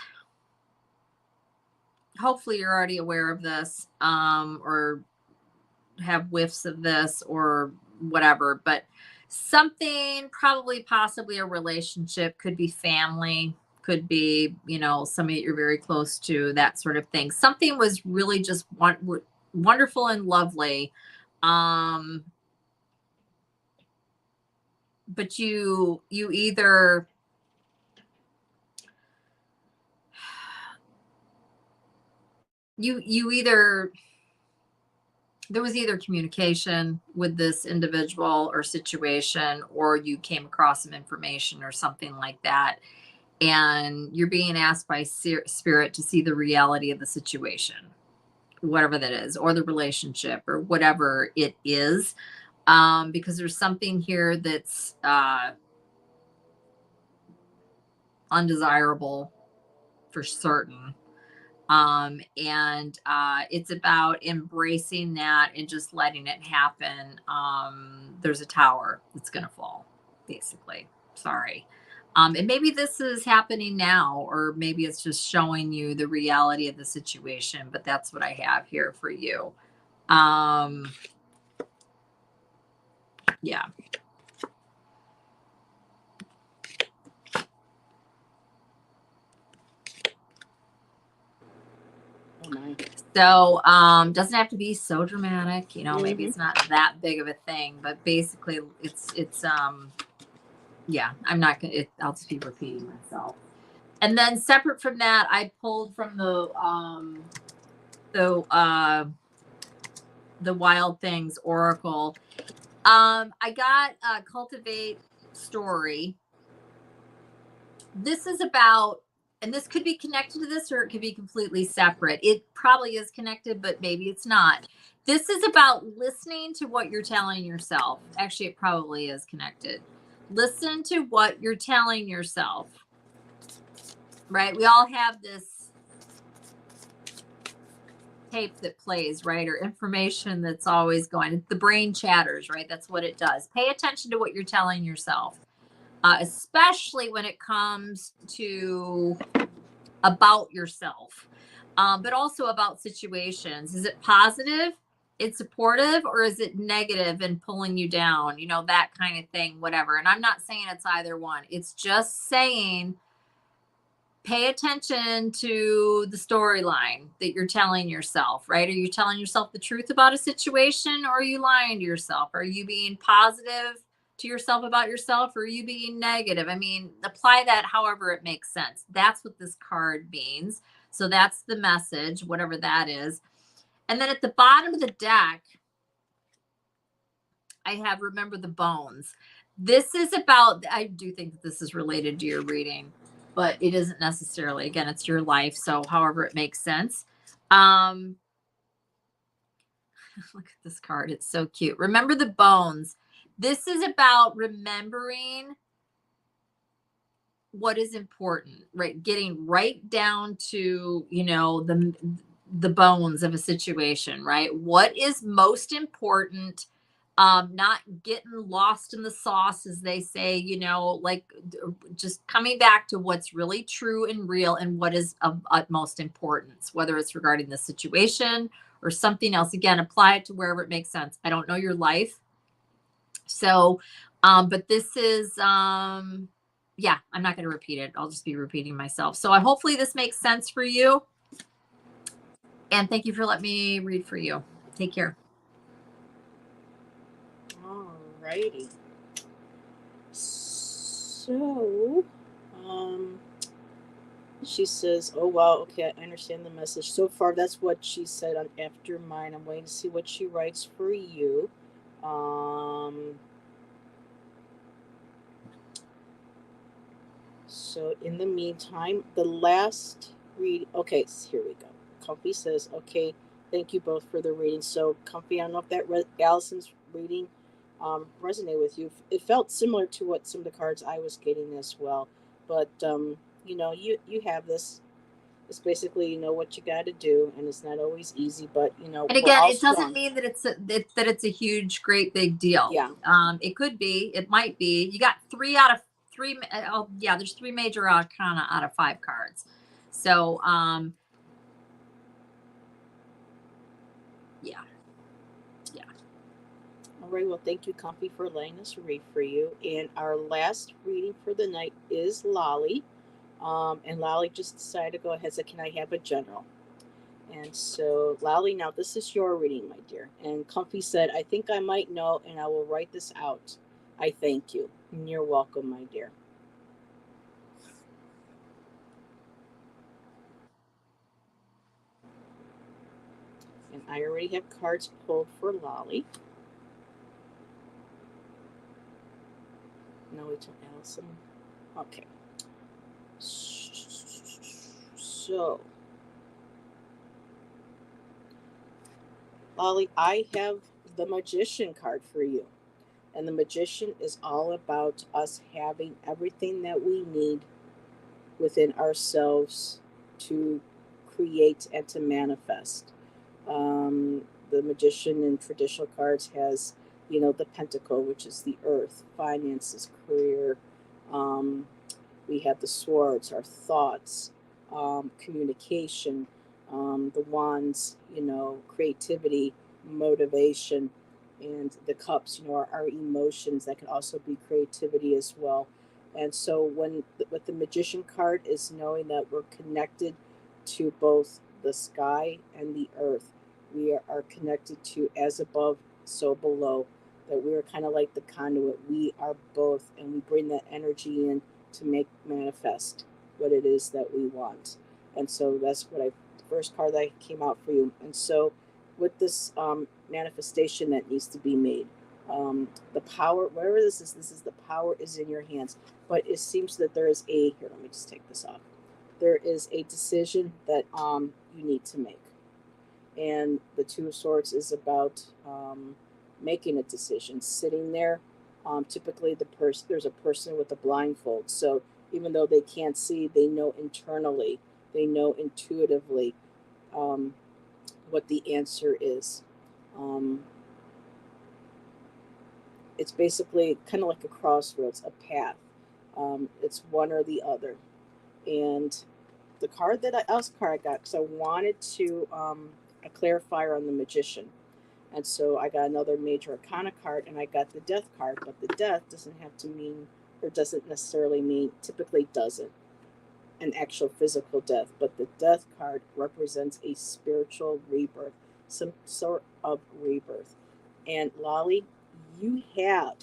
hopefully you're already aware of this, or have whiffs of this or whatever, but something, probably possibly a relationship, could be family, could be, somebody that you're very close to, that sort of thing. Something was really just wonderful and lovely. But you either there was either communication with this individual or situation, or you came across some information or something like that, and you're being asked by spirit to see the reality of the situation, whatever that is, or the relationship, or whatever it is, because there's something here that's undesirable for certain. And it's about embracing that and just letting it happen. There's a tower that's going to fall, basically. Sorry. And maybe this is happening now, or maybe it's just showing you the reality of the situation, but that's what I have here for you. Yeah. So doesn't have to be so dramatic, maybe it's not that big of a thing, but basically it's yeah, I'm not gonna, I'll just be repeating myself. And then separate from that, I pulled from the Wild Things Oracle. I got Cultivate Story. This is about, and this could be connected to this, or it could be completely separate. It probably is connected, but maybe it's not. This is about listening to what you're telling yourself. Actually, it probably is connected. Listen to what you're telling yourself, right? We all have this tape that plays, right? Or information that's always going. The brain chatters, right? That's what it does. Pay attention to what you're telling yourself, especially when it comes to about yourself, but also about situations. Is it positive? It's supportive, or is it negative and pulling you down? You know, that kind of thing, whatever. And I'm not saying it's either one. It's just saying pay attention to the storyline that you're telling yourself, right? Are you telling yourself the truth about a situation, or are you lying to yourself? Are you being positive to yourself about yourself, or are you being negative? I mean, apply that however it makes sense. That's what this card means. So that's the message, whatever that is. And then at the bottom of the deck, I have remember the bones. This is about, I do think that this is related to your reading, but it isn't necessarily. Again, it's your life. So however it makes sense. Look at this card. It's so cute. Remember the bones. This is about remembering what is important, right? Getting right down to, you know, the bones of a situation, right? What is most important? Not getting lost in the sauce, as they say, you know, like just coming back to what's really true and real and what is of utmost importance, whether it's regarding the situation or something else. Again, apply it to wherever it makes sense. I don't know your life. So, but this is, yeah, I'm not going to repeat it. I'll just be repeating myself. So hopefully this makes sense for you. And thank you for letting me read for you. Take care. Alrighty. So, she says, "Oh wow, okay, I understand the message so far." That's what she said on after mine. I'm waiting to see what she writes for you. So in the meantime, the last read. Okay, so here we go. Comfy says, "Okay, thank you both for the reading." So Comfy, I don't know if that Allison's reading resonate with you. It felt similar to what some of the cards I was getting as well. But you know, you have this. It's basically, you know, what you got to do, and it's not always easy. But you know, And we're again, all it doesn't strong. mean that it's a huge, great, big deal. Yeah. It could be. It might be. You got 3 out of 3. Oh, yeah. There's 3 major arcana out of 5 cards. So, yeah. All right. Well, thank you, Comfy, for letting us read for you. And our last reading for the night is Lolly. And Lolly just decided to go ahead and say, "Can I have a general?" And so, Lolly, now this is your reading, my dear. And Comfy said, "I think I might know, and I will write this out. I thank you." And you're welcome, my dear. And I already have cards pulled for Lolly. No, we took Allison. Okay. So, Lolly, I have the Magician card for you. And the Magician is all about us having everything that we need within ourselves to create and to manifest. The Magician in traditional cards has, you know, the Pentacle, which is the earth, finances, career. Um, we have the swords, our thoughts, communication, the wands, you know, creativity, motivation, and the cups, you know, our emotions. That can also be creativity as well. And so when with the Magician card is knowing that we're connected to both the sky and the earth. We are connected to as above, so below. That we are kind of like the conduit. We are both, and we bring that energy in to make manifest what it is that we want. And so that's what the first card that came out for you. And so with this manifestation that needs to be made, the power, whatever this is the power is in your hands. But it seems that there is here, let me just take this off. There is a decision that you need to make. And the Two of Swords is about making a decision, sitting there. Typically, there's a person with a blindfold. So even though they can't see, they know internally, they know intuitively what the answer is. Um, it's basically kind of like a crossroads, a path. It's one or the other. And the card that else card I got, because I wanted to a clarifier on the magician. And so I got another major arcana card, and I got the death card. But the death doesn't have to mean, or doesn't necessarily mean, typically doesn't, an actual physical death. But the death card represents a spiritual rebirth, some sort of rebirth. And Lolly, you have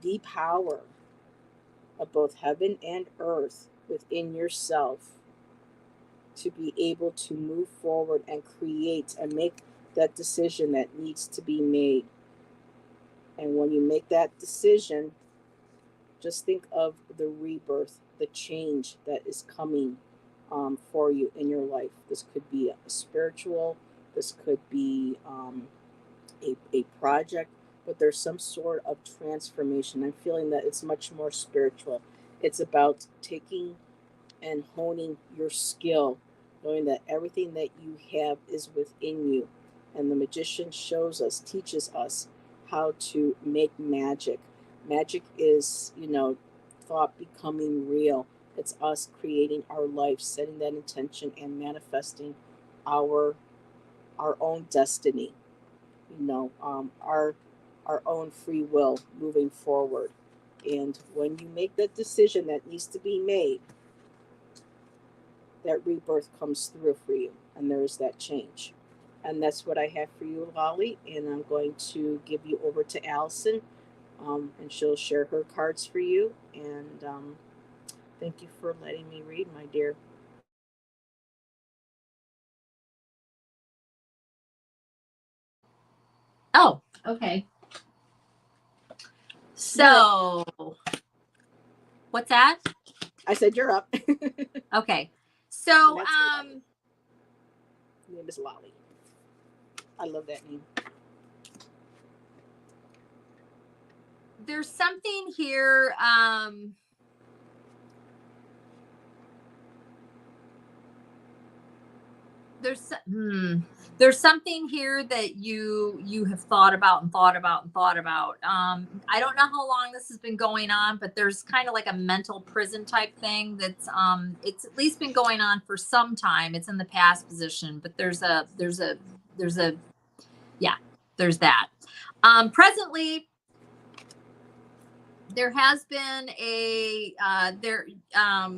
the power of both heaven and earth within yourself to be able to move forward and create and make that decision that needs to be made. And when you make that decision, just think of the rebirth, the change that is coming for you in your life. This could be a spiritual, this could be a project, but there's some sort of transformation. I'm feeling that it's much more spiritual. It's about taking and honing your skill, knowing that everything that you have is within you. And the magician shows us, teaches us how to make magic. Magic is, thought becoming real. It's us creating our life, setting that intention, and manifesting our own destiny. Our own free will moving forward. And when you make that decision that needs to be made, that rebirth comes through for you, and there is that change. And that's what I have for you, Lolly. And I'm going to give you over to Allyson, and she'll share her cards for you. And thank you for letting me read, my dear. Oh, okay. So, what's that? I said you're up. Okay. So, name is Lolly. I love that name. There's something here. There's something here that you have thought about and thought about and thought about. I don't know how long this has been going on, but there's kind of like a mental prison type thing that's it's at least been going on for some time. It's in the past position, but there's that. Presently, there has been a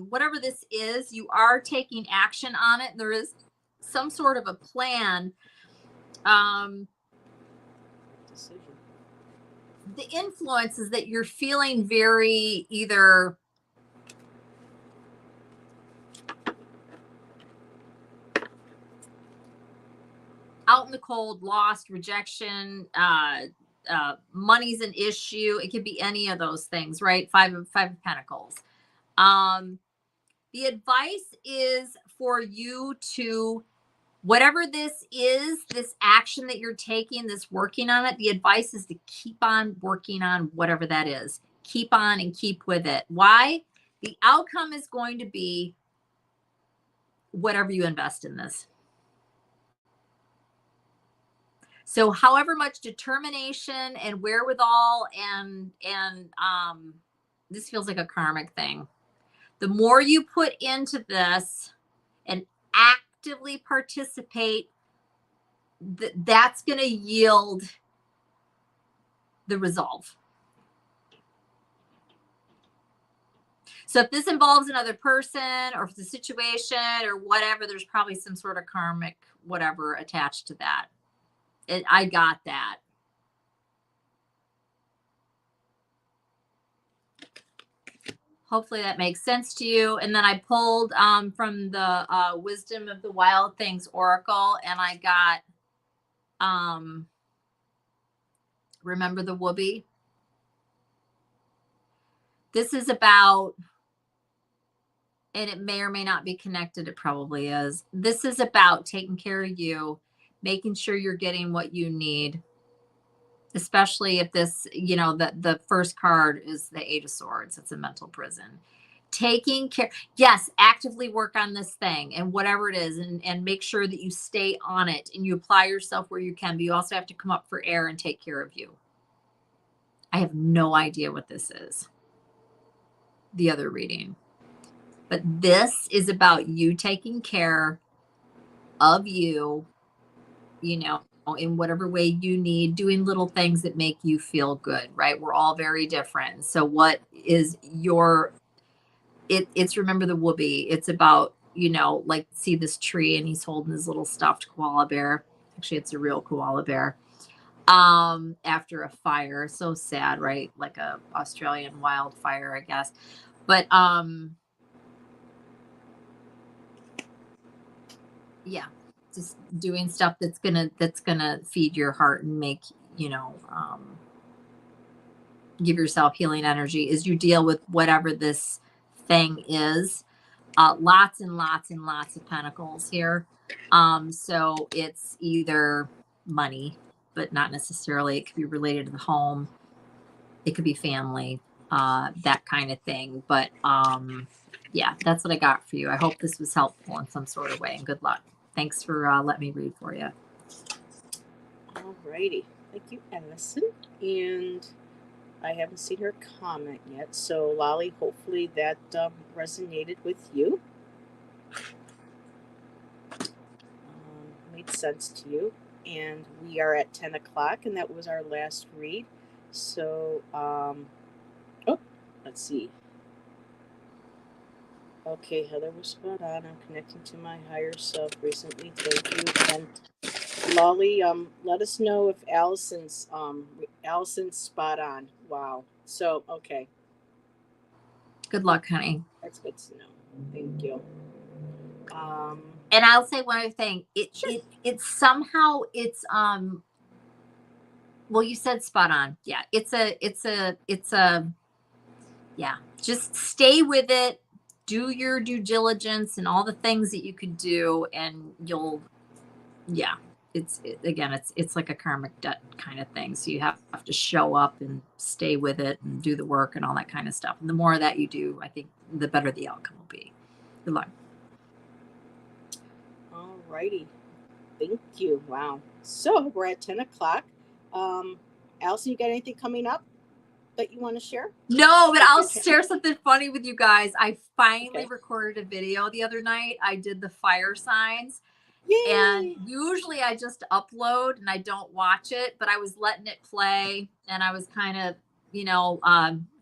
whatever this is, you are taking action on it. There is some sort of a plan. Decision. The influence is that you're feeling very either out in the cold, lost, rejection, money's an issue. It could be any of those things, right? Five of Pentacles. The advice is for you to, whatever this is, this action that you're taking, this working on it, the advice is to keep on working on whatever that is. Keep on and keep with it. Why? The outcome is going to be whatever you invest in this. So however much determination and wherewithal and this feels like a karmic thing. The more you put into this and actively participate, that's going to yield the resolve. So if this involves another person or if it's a situation or whatever, there's probably some sort of karmic whatever attached to that. I got that. Hopefully that makes sense to you. And then I pulled from the Wisdom of the Wild Things Oracle, and I got Remember the Whoopee. This is about, and it may or may not be connected, it probably is. This is about taking care of you, making sure you're getting what you need. Especially if this, the first card is the Eight of Swords. It's a mental prison. taking care. Yes, actively work on this thing and whatever it is, and make sure that you stay on it and you apply yourself where you can, but you also have to come up for air and take care of you. I have no idea what this is, the other reading, but this is about you taking care of you, you know, in whatever way you need, doing little things that make you feel good, right? We're all very different. So what is your, it's remember the whoopee. It's about, you know, like see this tree and he's holding his little stuffed koala bear. Actually, it's a real koala bear. After a fire. So sad, right? Like a Australian wildfire, I guess. But yeah, just doing stuff that's gonna feed your heart and make, you know, give yourself healing energy as you deal with whatever this thing is. Lots and lots and lots of pentacles here. So it's either money, but not necessarily. It could be related to the home. It could be family, that kind of thing. But yeah, that's what I got for you. I hope this was helpful in some sort of way, and good luck. Thanks for letting me read for you. All righty. Thank you, Allyson. And I haven't seen her comment yet. So, Lolly, hopefully that resonated with you. Made sense to you. And we are at 10 o'clock, and that was our last read. So, let's see. Okay, Heather was spot on. I'm connecting to my higher self recently. Thank you. And Lolly, let us know if Allyson's spot on. Wow. So, okay. Good luck, honey. That's good to know. Thank you. And I'll say one other thing. It's somehow it's well, you said spot on. Yeah. It's a yeah. Just stay with it. Do your due diligence and all the things that you could do, and you'll, yeah. It's like a karmic debt kind of thing. So you have to show up and stay with it and do the work and all that kind of stuff. And the more of that you do, I think the better the outcome will be. Good luck. All righty. Thank you. Wow. So we're at 10 o'clock. Allyson, you got anything coming up that you want to share? No, but I'll share something funny with you guys. I finally recorded a video the other night. I did the fire signs. Yay. And usually I just upload and I don't watch it, but I was letting it play and I was kind of, you know,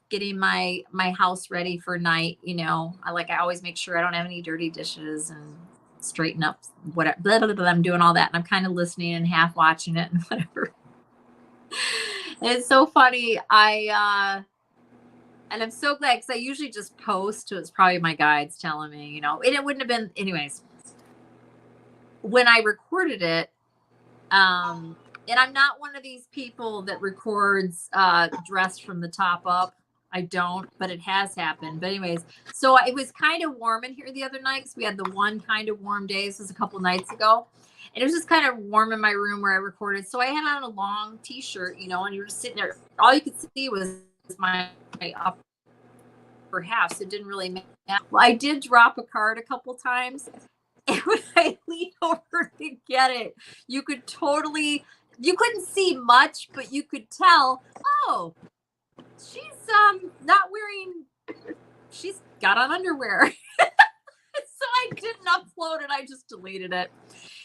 getting my house ready for night. You know, I always make sure I don't have any dirty dishes and straighten up whatever. Blah, blah, blah, I'm doing all that and I'm kind of listening and half watching it and whatever. It's so funny. And I'm so glad because I usually just post. So it's probably my guides telling me, you know, and it wouldn't have been anyways. When I recorded it, and I'm not one of these people that records dressed from the top up. I don't, but it has happened. But anyways, so it was kind of warm in here the other night because we had the one kind of warm day. This was a couple nights ago. And it was just kind of warm in my room where I recorded. So I had on a long t-shirt, you know, and you were just sitting there. All you could see was my upper half. So it didn't really matter. Well, I did drop a card a couple times. And when I leaned over to get it, you couldn't see much, but you could tell, oh, she's not wearing, she's got on underwear. So I didn't upload it. I just deleted it.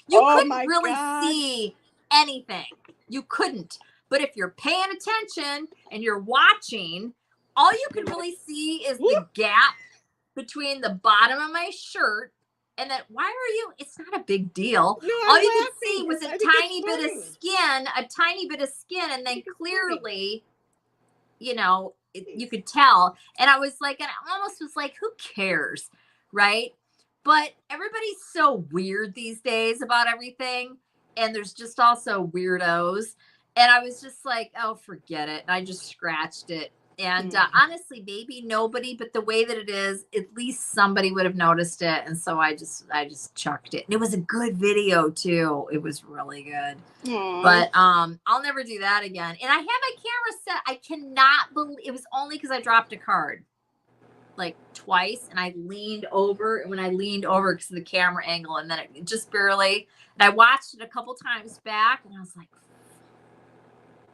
You couldn't really see anything. You couldn't. But if you're paying attention and you're watching, all you can really see is the gap between the bottom of my shirt. And then, why are you? It's not a big deal. No, all you could see was a tiny bit of skin, and then clearly, you know, you could tell. And I was like, and I almost was like, who cares, right? But everybody's so weird these days about everything, and there's just also weirdos. And I was just like, oh, forget it. And I just scratched it. And honestly, maybe nobody, but the way that it is, at least somebody would have noticed it. And so I just chucked it. And it was a good video too. It was really good. But I'll never do that again. And I have my camera set. I cannot believe it was only because I dropped a card. like twice, and I leaned over, and when I leaned over because of the camera angle, and then it just barely, and I watched it a couple times back, and I was like,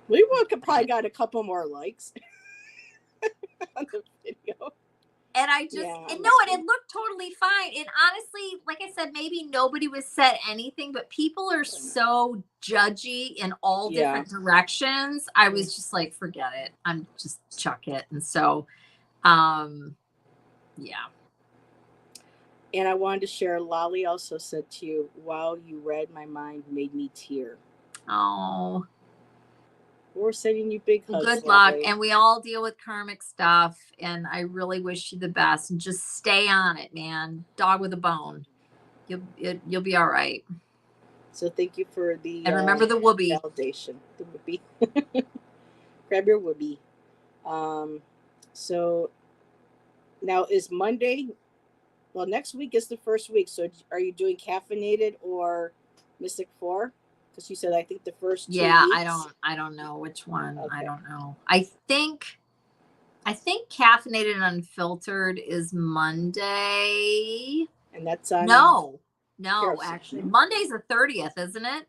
we could probably got a couple more likes on the video. and I just, Yeah, and no, and it looked totally fine. And honestly, like I said, maybe nobody was said anything, but people are so judgy in all different directions. I was just like, forget it. I'm just chuck it. And so, yeah. And I wanted to share, Lolly also said to you, wow, you read my mind, made me tear. Oh, we're sending you big hugs. Good luck. And we all deal with karmic stuff. And I really wish you the best. And just stay on it, man. Dog with a bone. You'll be all right. So thank you for the and remember the whoopee validation. The whoopee. Grab your whoopee. So now is Monday. Well, next week is the first week. So are you doing caffeinated or Mystic 4? Because you said I think the first 2 weeks. I don't know which one. Okay. I don't know. I think caffeinated and unfiltered is Monday. And that's on No, actually. Monday's the 30th, isn't it?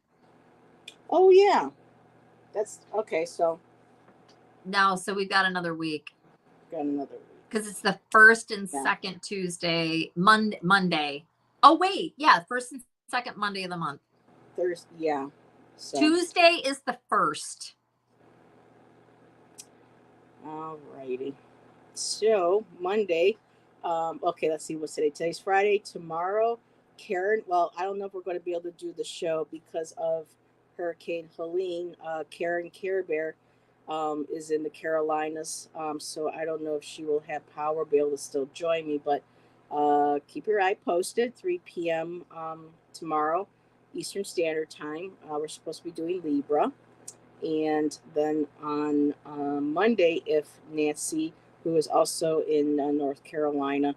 Oh yeah. That's okay, so no, so we've got another week. Got another week. Because it's the first and second Tuesday, Monday. Oh wait, yeah, first and second Monday of the month. Thursday, yeah. So. Tuesday is the first. All righty. So Monday, okay, let's see what's today. Today's Friday. Tomorrow, Karen. Well, I don't know if we're going to be able to do the show because of Hurricane Helene. Karen Care Bear is in the Carolinas, so I don't know if she will have power, be able to still join me. But keep your eye posted. 3 p.m. Tomorrow, Eastern Standard Time. We're supposed to be doing Libra. And then on Monday, if Nancy, who is also in North Carolina,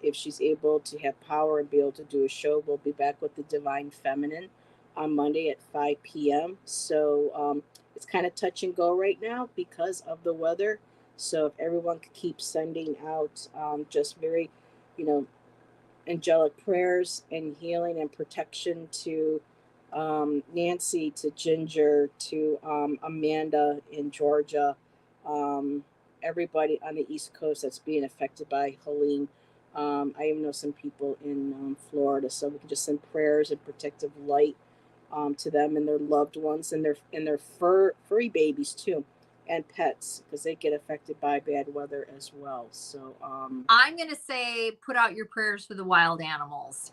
if she's able to have power and be able to do a show, we'll be back with the Divine Feminine on Monday at 5 p.m. So it's kind of touch and go right now because of the weather. So if everyone could keep sending out just very, angelic prayers and healing and protection to Nancy, to Ginger, to Amanda in Georgia, everybody on the East Coast that's being affected by Helene. I even know some people in Florida, so we can just send prayers and protective light to them and their loved ones and their furry babies too, and pets, because they get affected by bad weather as well. So I'm gonna say put out your prayers for the wild animals.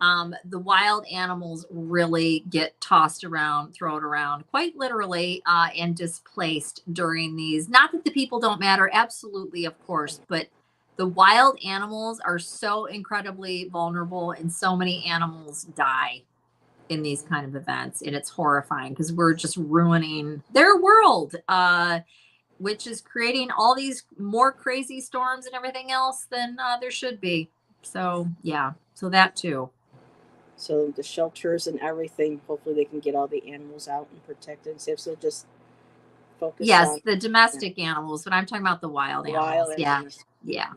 The wild animals really get tossed around, thrown around, quite literally, and displaced during these. Not that the people don't matter, absolutely, of course, but the wild animals are so incredibly vulnerable, and so many animals die in these kind of events, and it's horrifying because we're just ruining their world, which is creating all these more crazy storms and everything else than there should be. So yeah, so that too. So the shelters and everything, hopefully they can get all the animals out and protected and safe. So just focus on the domestic animals, but I'm talking about the wild animals. Yeah.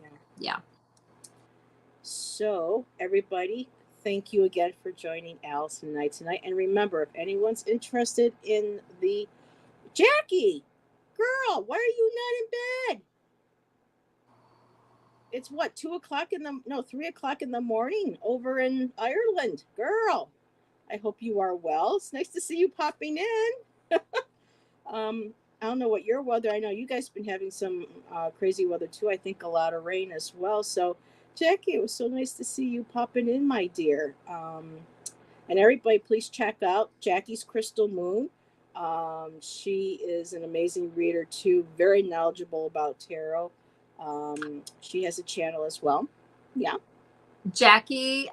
So everybody, thank you again for joining Allyson and I tonight. And remember, if anyone's interested in the Jackie, girl, why are you not in bed? It's what, 3 o'clock in the morning over in Ireland. Girl, I hope you are well. It's nice to see you popping in. I don't know what your weather. I know you guys have been having some crazy weather too. I think a lot of rain as well. So, Jackie, it was so nice to see you popping in, my dear. And everybody, please check out Jackie's Crystal Moon. She is an amazing reader too, very knowledgeable about tarot. She has a channel as well. Yeah. Jackie,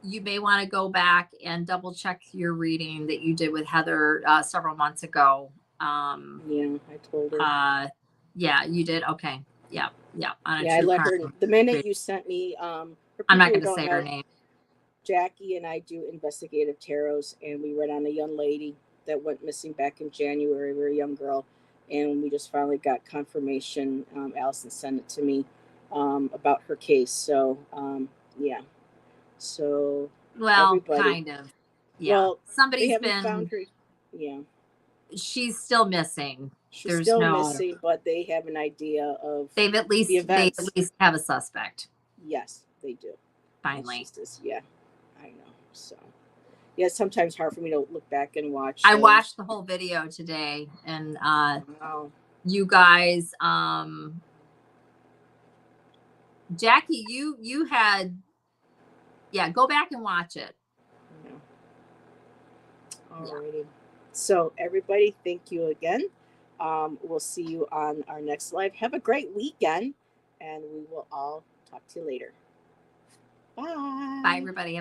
you may want to go back and double check your reading that you did with Heather several months ago. Yeah, I told her. Yeah, you did. Okay. Yeah. I let her. The minute you sent me, I'm not going to say her name. Jackie and I do investigative tarots, and we read on a young lady that went missing back in January. Very young girl, and we just finally got confirmation. Allyson sent it to me about her case. So yeah. So Well, everybody. kind of. Yeah. Well, they Somebody's haven't found been. her. Yeah. She's still missing. She's There's still no. missing, but they have an idea of They at the events. least have a suspect. Yes, they do. Finally. Yeah, I know. So yeah, it's sometimes hard for me to look back and watch. I watched the whole video today, and wow. you guys, Jackie, you had, yeah, go back and watch it. Yeah. Alrighty. Yeah. So everybody, thank you again. We'll see you on our next live. Have a great weekend, and we will all talk to you later. Bye. Bye, everybody. Have